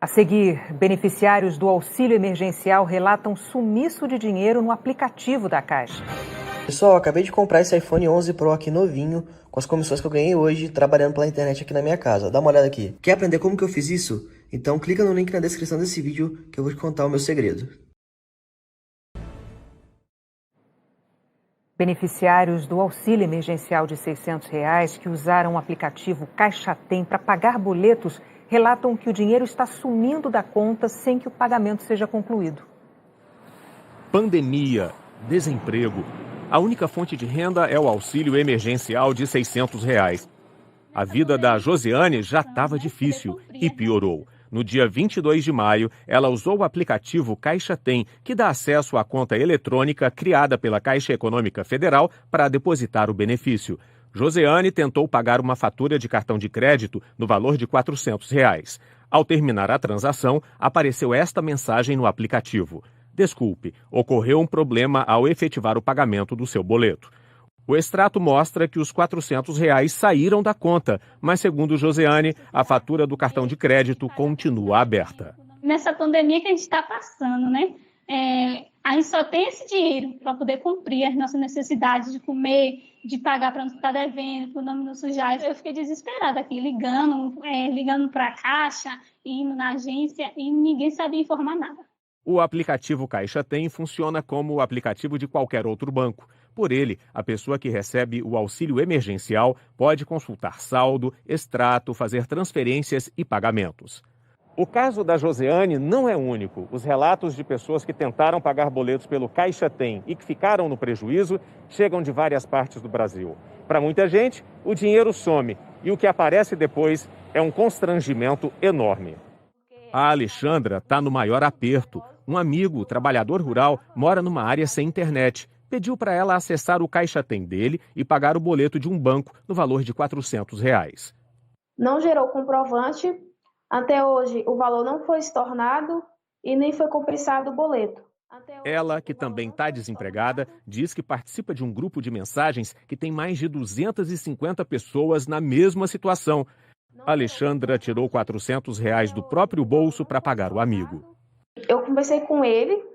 A seguir, beneficiários do auxílio emergencial relatam sumiço de dinheiro no aplicativo da Caixa. Pessoal, acabei de comprar esse iPhone 11 Pro aqui novinho, com as comissões que eu ganhei hoje trabalhando pela internet aqui na minha casa. Dá uma olhada aqui. Quer aprender como que eu fiz isso? Então clica no link na descrição desse vídeo que eu vou te contar o meu segredo. Beneficiários do auxílio emergencial de R$ 600 que usaram o aplicativo Caixa Tem para pagar boletos relatam que o dinheiro está sumindo da conta sem que o pagamento seja concluído. Pandemia, desemprego. A única fonte de renda é o auxílio emergencial de R$ 600. A vida da Josiane já estava difícil e piorou. No dia 22 de maio, ela usou o aplicativo Caixa Tem, que dá acesso à conta eletrônica criada pela Caixa Econômica Federal para depositar o benefício. Josiane tentou pagar uma fatura de cartão de crédito no valor de R$ 400. Ao terminar a transação, apareceu esta mensagem no aplicativo: desculpe, ocorreu um problema ao efetivar o pagamento do seu boleto. O extrato mostra que os R$ 400 saíram da conta, mas, segundo Josiane, a fatura do cartão de crédito continua aberta. Nessa pandemia que a gente está passando, né? A gente só tem esse dinheiro para poder cumprir as nossas necessidades de comer, de pagar para não estar devendo, para não nos sujar. Eu fiquei desesperada aqui, ligando para a Caixa, indo na agência e ninguém sabia informar nada. O aplicativo Caixa Tem funciona como o aplicativo de qualquer outro banco. Por ele, a pessoa que recebe o auxílio emergencial pode consultar saldo, extrato, fazer transferências e pagamentos. O caso da Josiane não é único. Os relatos de pessoas que tentaram pagar boletos pelo Caixa Tem e que ficaram no prejuízo chegam de várias partes do Brasil. Para muita gente, o dinheiro some e o que aparece depois é um constrangimento enorme. A Alexandra está no maior aperto. Um amigo, trabalhador rural, mora numa área sem internet. Pediu para ela acessar o Caixa Tem dele e pagar o boleto de um banco no valor de R$ 400. Não gerou comprovante. Até hoje, o valor não foi estornado e nem foi compensado o boleto. Ela, que também está desempregada, diz que participa de um grupo de mensagens que tem mais de 250 pessoas na mesma situação. Alexandra tirou R$400 do próprio bolso para pagar o amigo. Eu conversei com ele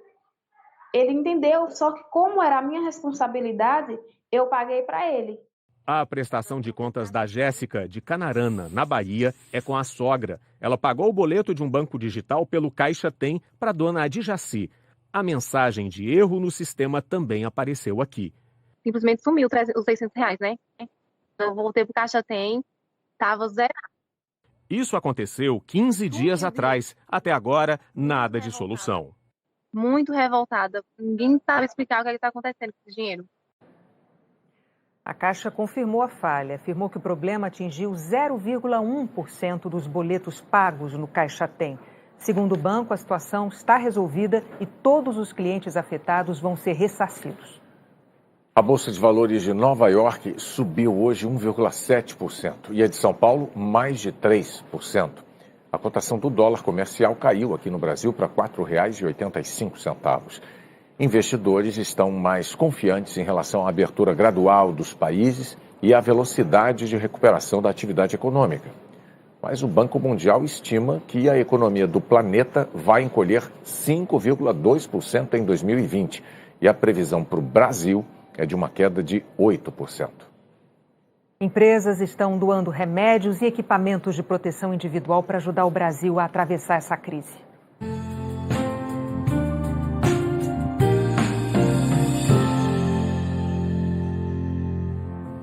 entendeu, só que como era a minha responsabilidade, eu paguei para ele. A prestação de contas da Jéssica, de Canarana, na Bahia, é com a sogra. Ela pagou o boleto de um banco digital pelo Caixa Tem para a dona Adjaci. A mensagem de erro no sistema também apareceu aqui. Simplesmente sumiu os R$600, né? Eu voltei pro Caixa Tem, tava zerado. Isso aconteceu 15 dias atrás. Até agora, nada de solução. Muito revoltada. Ninguém sabe explicar o que está acontecendo com esse dinheiro. A Caixa confirmou a falha, afirmou que o problema atingiu 0,1% dos boletos pagos no Caixa Tem. Segundo o banco, a situação está resolvida e todos os clientes afetados vão ser ressarcidos. A Bolsa de Valores de Nova York subiu hoje 1,7% e a de São Paulo mais de 3%. A cotação do dólar comercial caiu aqui no Brasil para R$ 4,85. Investidores estão mais confiantes em relação à abertura gradual dos países e à velocidade de recuperação da atividade econômica. Mas o Banco Mundial estima que a economia do planeta vai encolher 5,2% em 2020 e a previsão para o Brasil é de uma queda de 8%. Empresas estão doando remédios e equipamentos de proteção individual para ajudar o Brasil a atravessar essa crise.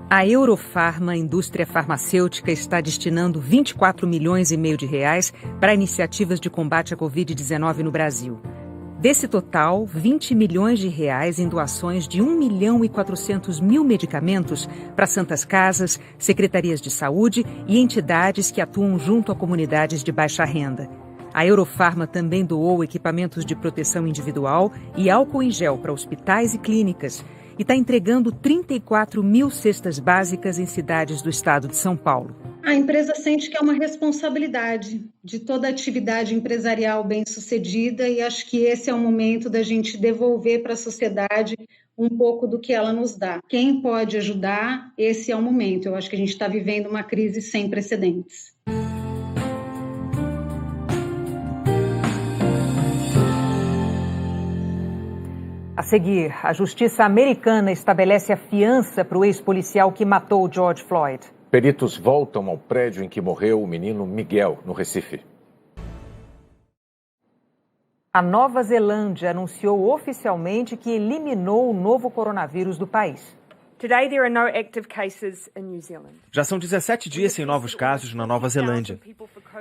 A Eurofarma, a indústria farmacêutica, está destinando 24 milhões e meio de reais para iniciativas de combate à Covid-19 no Brasil. Desse total, 20 milhões de reais em doações de 1.400.000 medicamentos para santas casas, secretarias de saúde e entidades que atuam junto a comunidades de baixa renda. A Eurofarma também doou equipamentos de proteção individual e álcool em gel para hospitais e clínicas e está entregando 34 mil cestas básicas em cidades do estado de São Paulo. A empresa sente que é uma responsabilidade de toda a atividade empresarial bem-sucedida e acho que esse é o momento da gente devolver para a sociedade um pouco do que ela nos dá. Quem pode ajudar, esse é o momento. Eu acho que a gente está vivendo uma crise sem precedentes. A seguir, a justiça americana estabelece a fiança para o ex-policial que matou George Floyd. Peritos voltam ao prédio em que morreu o menino Miguel, no Recife. A Nova Zelândia anunciou oficialmente que eliminou o novo coronavírus do país. Today there are no active cases in New Zealand. Já são 17 dias sem novos casos na Nova Zelândia.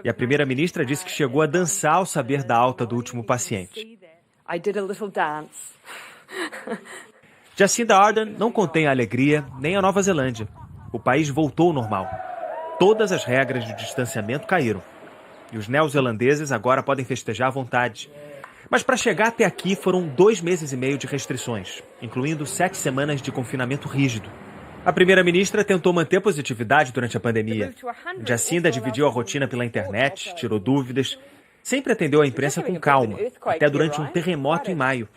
E a primeira-ministra disse que chegou a dançar ao saber da alta do último paciente. I did a little dance. Jacinda Ardern não contém a alegria nem a Nova Zelândia. O país voltou ao normal. Todas as regras de distanciamento caíram. E os neozelandeses agora podem festejar à vontade. Mas para chegar até aqui foram 2 meses e meio de restrições, incluindo 7 semanas de confinamento rígido. A primeira-ministra tentou manter positividade durante a pandemia. Jacinda dividiu a rotina pela internet, tirou dúvidas, sempre atendeu a imprensa com calma, até durante um terremoto em maio.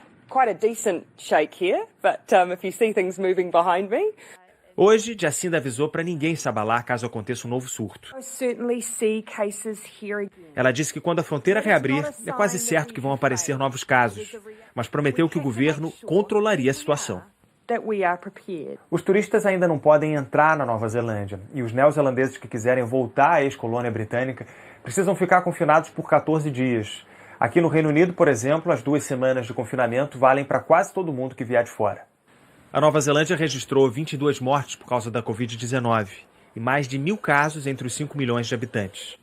Hoje, Jacinda avisou para ninguém se abalar caso aconteça um novo surto. Ela disse que quando a fronteira reabrir, é quase certo que vão aparecer novos casos, mas prometeu que o governo controlaria a situação. Os turistas ainda não podem entrar na Nova Zelândia e os neozelandeses que quiserem voltar à ex-colônia britânica precisam ficar confinados por 14 dias. Aqui no Reino Unido, por exemplo, as 2 semanas de confinamento valem para quase todo mundo que vier de fora. A Nova Zelândia registrou 22 mortes por causa da Covid-19 e mais de 1.000 casos entre os 5 milhões de habitantes.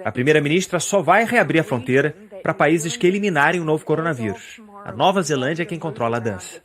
A primeira-ministra só vai reabrir a fronteira para países que eliminarem o novo coronavírus. A Nova Zelândia é quem controla a dança.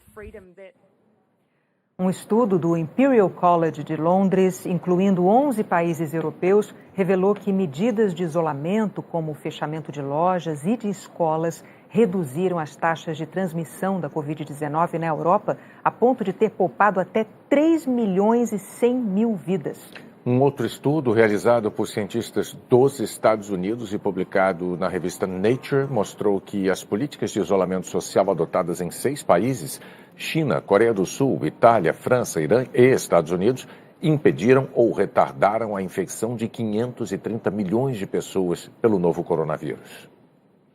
Um estudo do Imperial College de Londres, incluindo 11 países europeus, revelou que medidas de isolamento, como o fechamento de lojas e de escolas, reduziram as taxas de transmissão da Covid-19 na Europa, a ponto de ter poupado até 3 milhões e 100 mil vidas. Um outro estudo realizado por cientistas dos Estados Unidos e publicado na revista Nature mostrou que as políticas de isolamento social adotadas em 6 países, China, Coreia do Sul, Itália, França, Irã e Estados Unidos, impediram ou retardaram a infecção de 530 milhões de pessoas pelo novo coronavírus.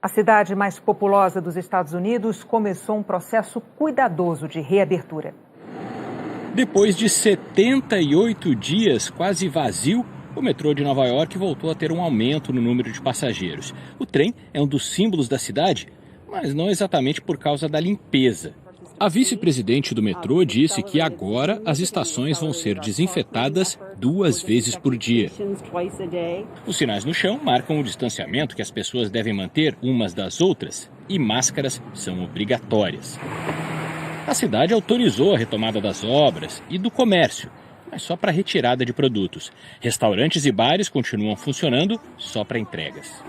A cidade mais populosa dos Estados Unidos começou um processo cuidadoso de reabertura. Depois de 78 dias quase vazio, o metrô de Nova York voltou a ter um aumento no número de passageiros. O trem é um dos símbolos da cidade, mas não exatamente por causa da limpeza. A vice-presidente do metrô disse que agora as estações vão ser desinfetadas 2 vezes por dia. Os sinais no chão marcam o distanciamento que as pessoas devem manter umas das outras e máscaras são obrigatórias. A cidade autorizou a retomada das obras e do comércio, mas só para retirada de produtos. Restaurantes e bares continuam funcionando só para entregas.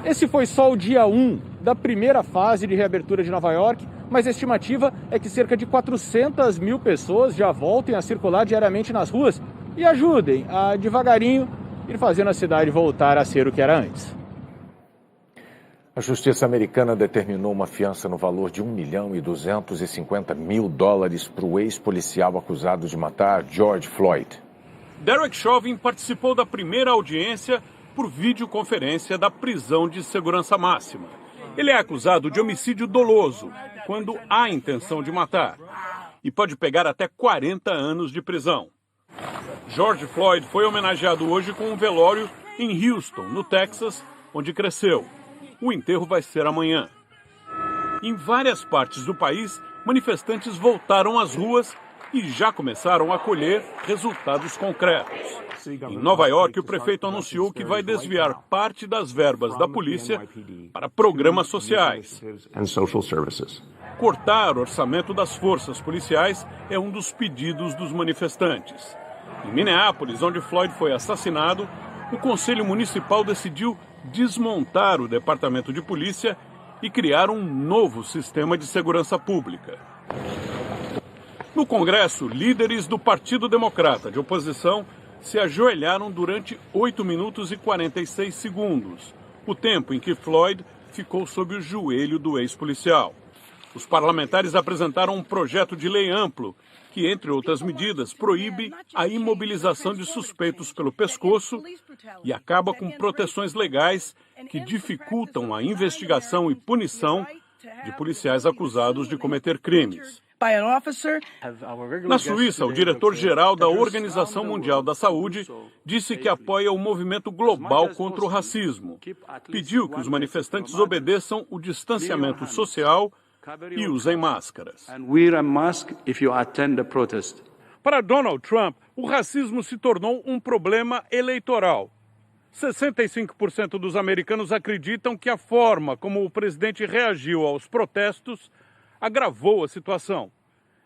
Esse foi só o dia 1 da primeira fase de reabertura de Nova York, mas a estimativa é que cerca de 400 mil pessoas já voltem a circular diariamente nas ruas e ajudem a, devagarinho, ir fazendo a cidade voltar a ser o que era antes. A justiça americana determinou uma fiança no valor de $1.250.000 para o ex-policial acusado de matar George Floyd. Derek Chauvin participou da primeira audiência por videoconferência da prisão de segurança máxima. Ele é acusado de homicídio doloso, quando há intenção de matar, e pode pegar até 40 anos de prisão. George Floyd foi homenageado hoje com um velório em Houston, no Texas, onde cresceu. O enterro vai ser amanhã. Em várias partes do país, manifestantes voltaram às ruas e já começaram a colher resultados concretos. Em Nova York, o prefeito anunciou que vai desviar parte das verbas da polícia para programas sociais. Cortar o orçamento das forças policiais é um dos pedidos dos manifestantes. Em Minneapolis, onde Floyd foi assassinado, o Conselho Municipal decidiu desmontar o Departamento de Polícia e criar um novo sistema de segurança pública. No Congresso, líderes do Partido Democrata de oposição se ajoelharam durante 8 minutos e 46 segundos, o tempo em que Floyd ficou sob o joelho do ex-policial. Os parlamentares apresentaram um projeto de lei amplo que, entre outras medidas, proíbe a imobilização de suspeitos pelo pescoço e acaba com proteções legais que dificultam a investigação e punição de policiais acusados de cometer crimes. Na Suíça, o diretor-geral da Organização Mundial da Saúde disse que apoia o movimento global contra o racismo. Pediu que os manifestantes obedeçam o distanciamento social e usem máscaras. Para Donald Trump, o racismo se tornou um problema eleitoral. 65% dos americanos acreditam que a forma como o presidente reagiu aos protestos agravou a situação.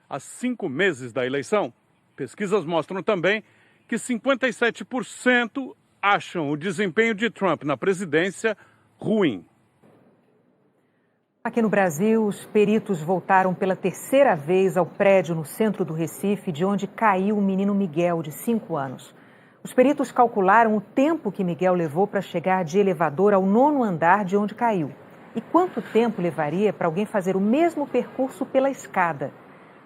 Há 5 meses da eleição, pesquisas mostram também que 57% acham o desempenho de Trump na presidência ruim. Aqui no Brasil, os peritos voltaram pela 3ª vez ao prédio no centro do Recife, de onde caiu o menino Miguel, de 5 anos. Os peritos calcularam o tempo que Miguel levou para chegar de elevador ao 9º andar de onde caiu. E quanto tempo levaria para alguém fazer o mesmo percurso pela escada?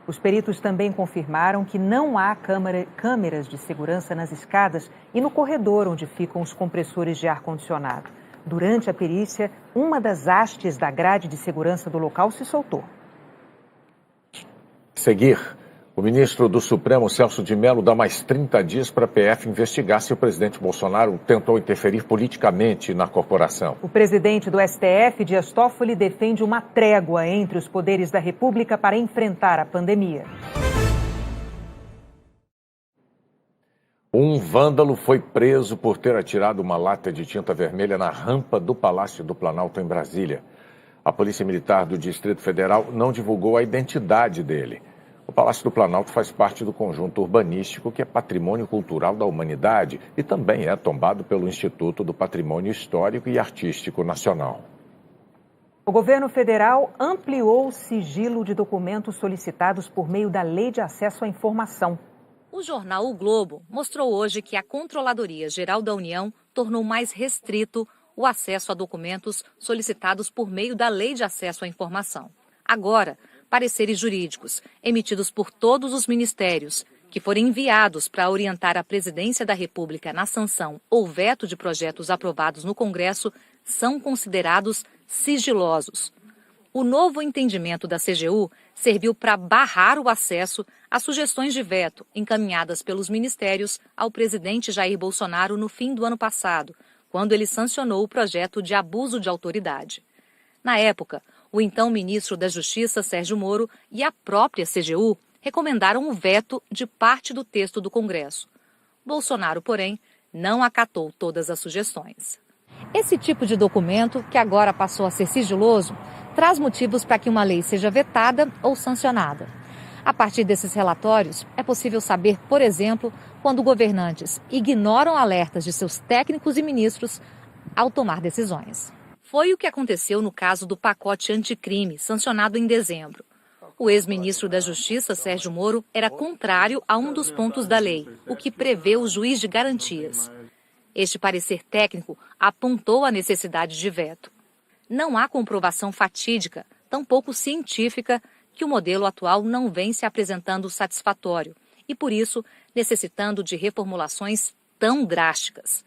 Os peritos também confirmaram que não há câmeras de segurança nas escadas e no corredor onde ficam os compressores de ar-condicionado. Durante a perícia, uma das hastes da grade de segurança do local se soltou. Seguir, o ministro do Supremo, Celso de Mello, dá mais 30 dias para a PF investigar se o presidente Bolsonaro tentou interferir politicamente na corporação. O presidente do STF, Dias Toffoli, defende uma trégua entre os poderes da República para enfrentar a pandemia. Um vândalo foi preso por ter atirado uma lata de tinta vermelha na rampa do Palácio do Planalto, em Brasília. A Polícia Militar do Distrito Federal não divulgou a identidade dele. O Palácio do Planalto faz parte do conjunto urbanístico que é patrimônio cultural da humanidade e também é tombado pelo Instituto do Patrimônio Histórico e Artístico Nacional. O governo federal ampliou o sigilo de documentos solicitados por meio da Lei de Acesso à Informação. O jornal O Globo mostrou hoje que a Controladoria Geral da União tornou mais restrito o acesso a documentos solicitados por meio da Lei de Acesso à Informação. Agora, pareceres jurídicos emitidos por todos os ministérios que forem enviados para orientar a Presidência da República na sanção ou veto de projetos aprovados no Congresso são considerados sigilosos. O novo entendimento da CGU serviu para barrar o acesso às sugestões de veto encaminhadas pelos ministérios ao presidente Jair Bolsonaro no fim do ano passado, quando ele sancionou o projeto de abuso de autoridade. Na época, o então ministro da Justiça, Sérgio Moro, e a própria CGU recomendaram o veto de parte do texto do Congresso. Bolsonaro, porém, não acatou todas as sugestões. Esse tipo de documento, que agora passou a ser sigiloso, traz motivos para que uma lei seja vetada ou sancionada. A partir desses relatórios, é possível saber, por exemplo, quando governantes ignoram alertas de seus técnicos e ministros ao tomar decisões. Foi o que aconteceu no caso do pacote anticrime, sancionado em dezembro. O ex-ministro da Justiça, Sérgio Moro, era contrário a um dos pontos da lei, o que prevê o juiz de garantias. Este parecer técnico apontou a necessidade de veto. Não há comprovação fatídica, tampouco científica, que o modelo atual não vem se apresentando satisfatório e, por isso, necessitando de reformulações tão drásticas.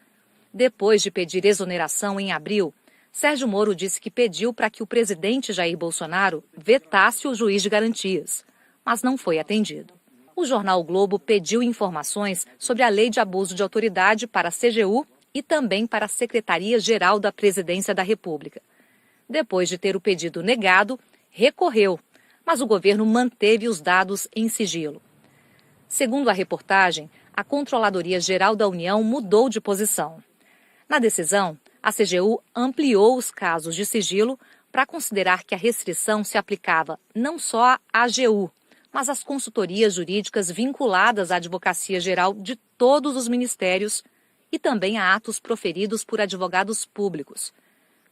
Depois de pedir exoneração em abril, Sérgio Moro disse que pediu para que o presidente Jair Bolsonaro vetasse o juiz de garantias, mas não foi atendido. O jornal o Globo pediu informações sobre a lei de abuso de autoridade para a CGU e também para a Secretaria-Geral da Presidência da República. Depois de ter o pedido negado, recorreu, mas o governo manteve os dados em sigilo. Segundo a reportagem, a Controladoria Geral da União mudou de posição. Na decisão, a CGU ampliou os casos de sigilo para considerar que a restrição se aplicava não só à AGU, mas às consultorias jurídicas vinculadas à Advocacia Geral de todos os ministérios e também a atos proferidos por advogados públicos.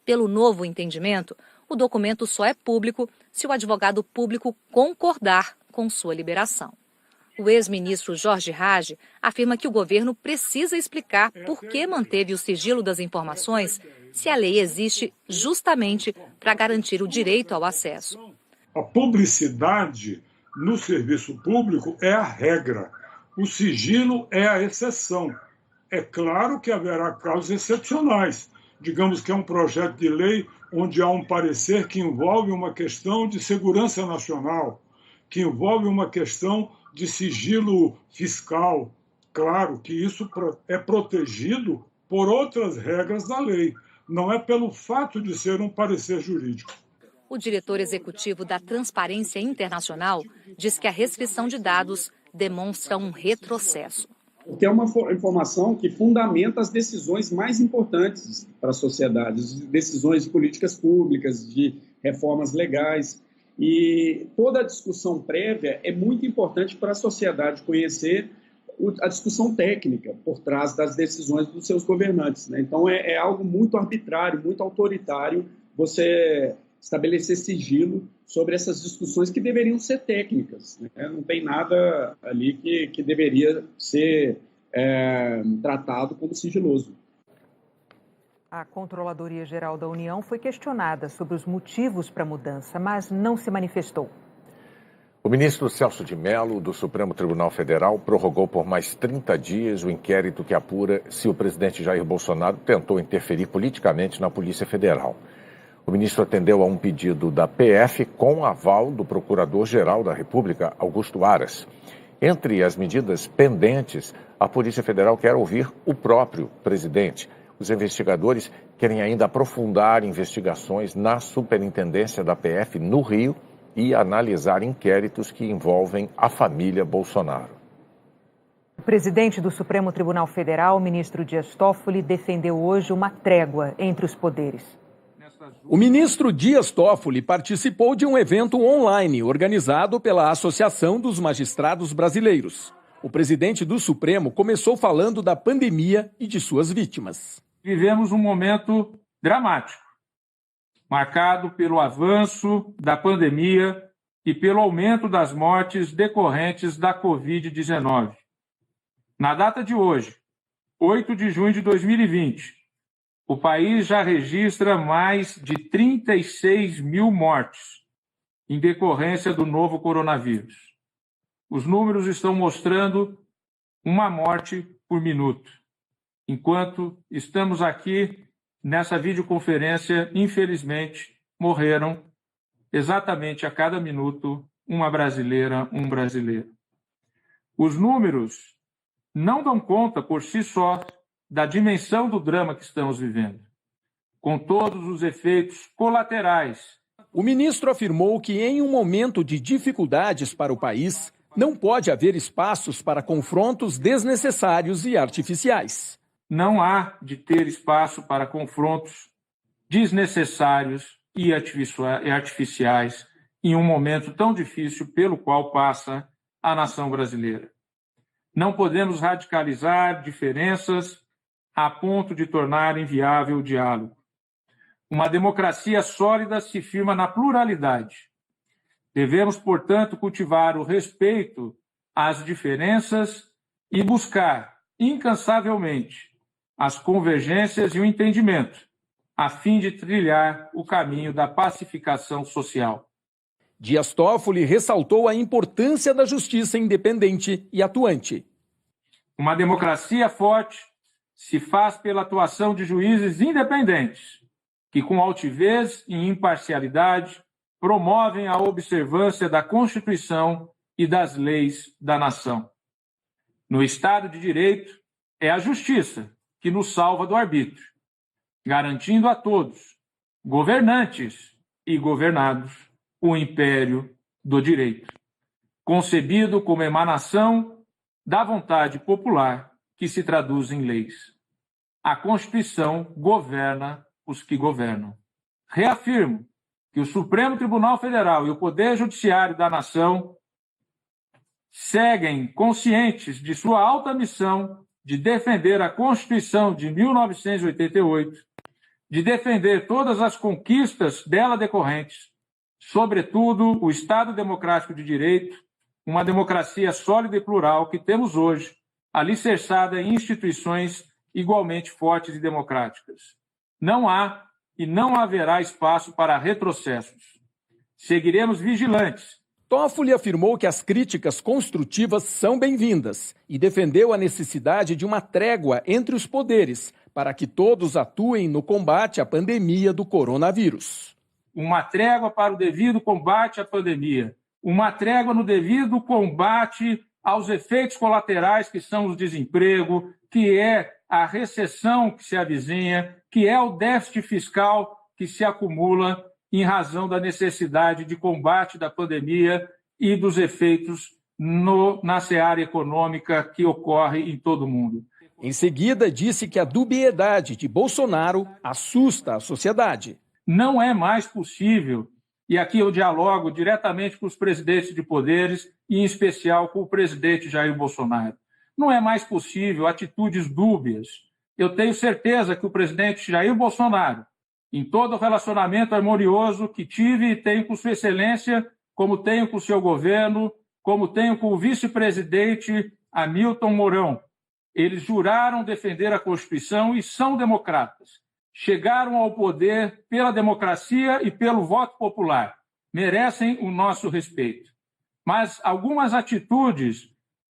Pelo novo entendimento, o documento só é público se o advogado público concordar com sua liberação. O ex-ministro Jorge Rage afirma que o governo precisa explicar por que manteve o sigilo das informações se a lei existe justamente para garantir o direito ao acesso. A publicidade no serviço público é a regra. O sigilo é a exceção. É claro que haverá casos excepcionais. Digamos que é um projeto de lei onde há um parecer que envolve uma questão de segurança nacional, que envolve uma questão de sigilo fiscal. Claro que isso é protegido por outras regras da lei, não é pelo fato de ser um parecer jurídico. O diretor executivo da Transparência Internacional diz que a restrição de dados demonstra um retrocesso. Porque é uma informação que fundamenta as decisões mais importantes para a sociedade, as decisões de políticas públicas, de reformas legais. E toda a discussão prévia é muito importante para a sociedade conhecer a discussão técnica por trás das decisões dos seus governantes, né? Então é algo muito arbitrário, muito autoritário você estabelecer sigilo sobre essas discussões que deveriam ser técnicas, né? Não tem nada ali que deveria ser tratado como sigiloso. A Controladoria Geral da União foi questionada sobre os motivos para a mudança, mas não se manifestou. O ministro Celso de Mello, do Supremo Tribunal Federal, prorrogou por mais 30 dias o inquérito que apura se o presidente Jair Bolsonaro tentou interferir politicamente na Polícia Federal. O ministro atendeu a um pedido da PF com aval do Procurador-Geral da República, Augusto Aras. Entre as medidas pendentes, a Polícia Federal quer ouvir o próprio presidente. Os investigadores querem ainda aprofundar investigações na Superintendência da PF no Rio e analisar inquéritos que envolvem a família Bolsonaro. O presidente do Supremo Tribunal Federal, ministro Dias Toffoli, defendeu hoje uma trégua entre os poderes. O ministro Dias Toffoli participou de um evento online organizado pela Associação dos Magistrados Brasileiros. O presidente do Supremo começou falando da pandemia e de suas vítimas. Vivemos um momento dramático, marcado pelo avanço da pandemia e pelo aumento das mortes decorrentes da Covid-19. Na data de hoje, 8 de junho de 2020, o país já registra mais de 36 mil mortes em decorrência do novo coronavírus. Os números estão mostrando uma morte por minuto. Enquanto estamos aqui nessa videoconferência, infelizmente, morreram exatamente a cada minuto uma brasileira, um brasileiro. Os números não dão conta por si só da dimensão do drama que estamos vivendo, com todos os efeitos colaterais. O ministro afirmou que em um momento de dificuldades para o país, não pode haver espaços para confrontos desnecessários e artificiais. Não há de ter espaço para confrontos desnecessários e artificiais em um momento tão difícil pelo qual passa a nação brasileira. Não podemos radicalizar diferenças a ponto de tornar inviável o diálogo. Uma democracia sólida se firma na pluralidade. Devemos, portanto, cultivar o respeito às diferenças e buscar, incansavelmente, as convergências e o entendimento, a fim de trilhar o caminho da pacificação social. Dias Toffoli ressaltou a importância da justiça independente e atuante. Uma democracia forte se faz pela atuação de juízes independentes, que com altivez e imparcialidade promovem a observância da Constituição e das leis da nação. No Estado de Direito, é a justiça que nos salva do arbítrio, garantindo a todos, governantes e governados, o império do direito, concebido como emanação da vontade popular que se traduz em leis. A Constituição governa os que governam. Reafirmo que o Supremo Tribunal Federal e o Poder Judiciário da Nação seguem conscientes de sua alta missão de defender a Constituição de 1988, de defender todas as conquistas dela decorrentes, sobretudo o Estado Democrático de Direito, uma democracia sólida e plural que temos hoje, alicerçada em instituições igualmente fortes e democráticas. Não há e não haverá espaço para retrocessos. Seguiremos vigilantes. Toffoli afirmou que as críticas construtivas são bem-vindas e defendeu a necessidade de uma trégua entre os poderes para que todos atuem no combate à pandemia do coronavírus. Uma trégua para o devido combate à pandemia. Uma trégua no devido combate aos efeitos colaterais que são o desemprego, que é a recessão que se avizinha, que é o déficit fiscal que se acumula em razão da necessidade de combate da pandemia e dos efeitos na seara econômica que ocorre em todo o mundo. Em seguida, disse que a dubiedade de Bolsonaro assusta a sociedade. Não é mais possível, e aqui eu dialogo diretamente com os presidentes de poderes, e em especial com o presidente Jair Bolsonaro. Não é mais possível atitudes dúbias. Eu tenho certeza que o presidente Jair Bolsonaro, em todo o relacionamento harmonioso que tive e tenho com Sua Excelência, como tenho com o seu governo, como tenho com o vice-presidente Hamilton Mourão, eles juraram defender a Constituição e são democratas. Chegaram ao poder pela democracia e pelo voto popular. Merecem o nosso respeito. Mas algumas atitudes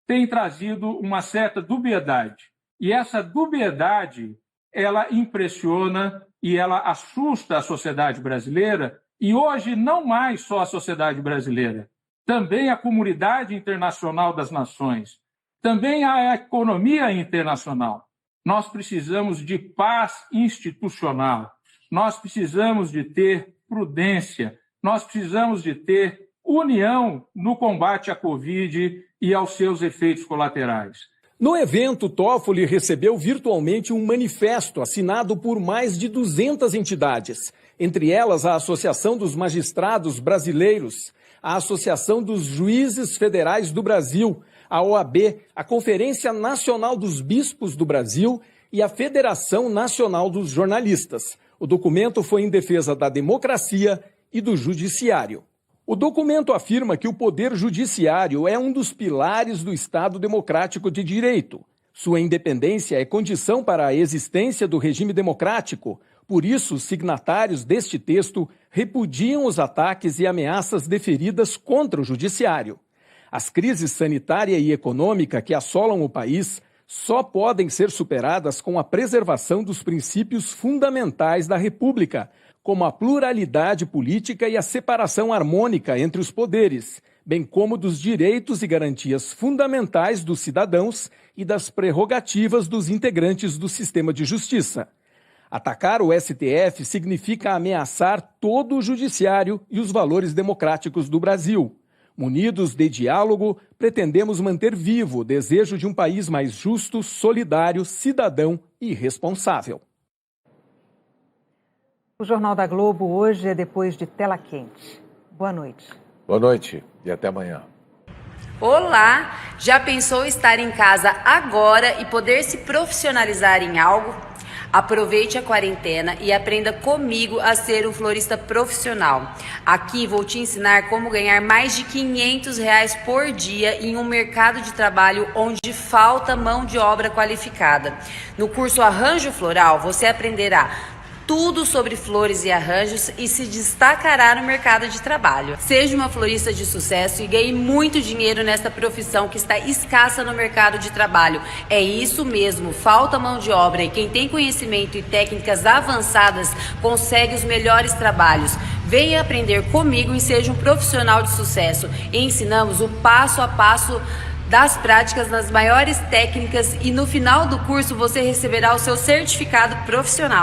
têm trazido uma certa dubiedade. E essa dubiedade, ela impressiona e ela assusta a sociedade brasileira. E hoje não mais só a sociedade brasileira, também a comunidade internacional das nações, também a economia internacional. Nós precisamos de paz institucional, nós precisamos de ter prudência, nós precisamos de ter união no combate à Covid e aos seus efeitos colaterais. No evento, Toffoli recebeu virtualmente um manifesto assinado por mais de 200 entidades, entre elas a Associação dos Magistrados Brasileiros, a Associação dos Juízes Federais do Brasil, a OAB, a Conferência Nacional dos Bispos do Brasil e a Federação Nacional dos Jornalistas. O documento foi em defesa da democracia e do judiciário. O documento afirma que o poder judiciário é um dos pilares do Estado democrático de direito Sua independência é condição para a existência do regime democrático. Por isso, os signatários deste texto repudiam os ataques e ameaças deferidas contra o judiciário. As crises sanitária e econômica que assolam o país só podem ser superadas com a preservação dos princípios fundamentais da República, como a pluralidade política e a separação harmônica entre os poderes, bem como dos direitos e garantias fundamentais dos cidadãos e das prerrogativas dos integrantes do sistema de justiça. Atacar o STF significa ameaçar todo o judiciário e os valores democráticos do Brasil. Munidos de diálogo, pretendemos manter vivo o desejo de um país mais justo, solidário, cidadão e responsável. O Jornal da Globo hoje é depois de Tela Quente. Boa noite. Boa noite e até amanhã. Olá! Já pensou estar em casa agora e poder se profissionalizar em algo? Aproveite a quarentena e aprenda comigo a ser um florista profissional. Aqui vou te ensinar como ganhar mais de R$500 por dia em um mercado de trabalho onde falta mão de obra qualificada. No curso Arranjo Floral, você aprenderá tudo sobre flores e arranjos e se destacará no mercado de trabalho. Seja uma florista de sucesso e ganhe muito dinheiro nesta profissão que está escassa no mercado de trabalho. É isso mesmo, falta mão de obra e quem tem conhecimento e técnicas avançadas consegue os melhores trabalhos. Venha aprender comigo e seja um profissional de sucesso. Ensinamos o passo a passo das práticas nas maiores técnicas e no final do curso você receberá o seu certificado profissional.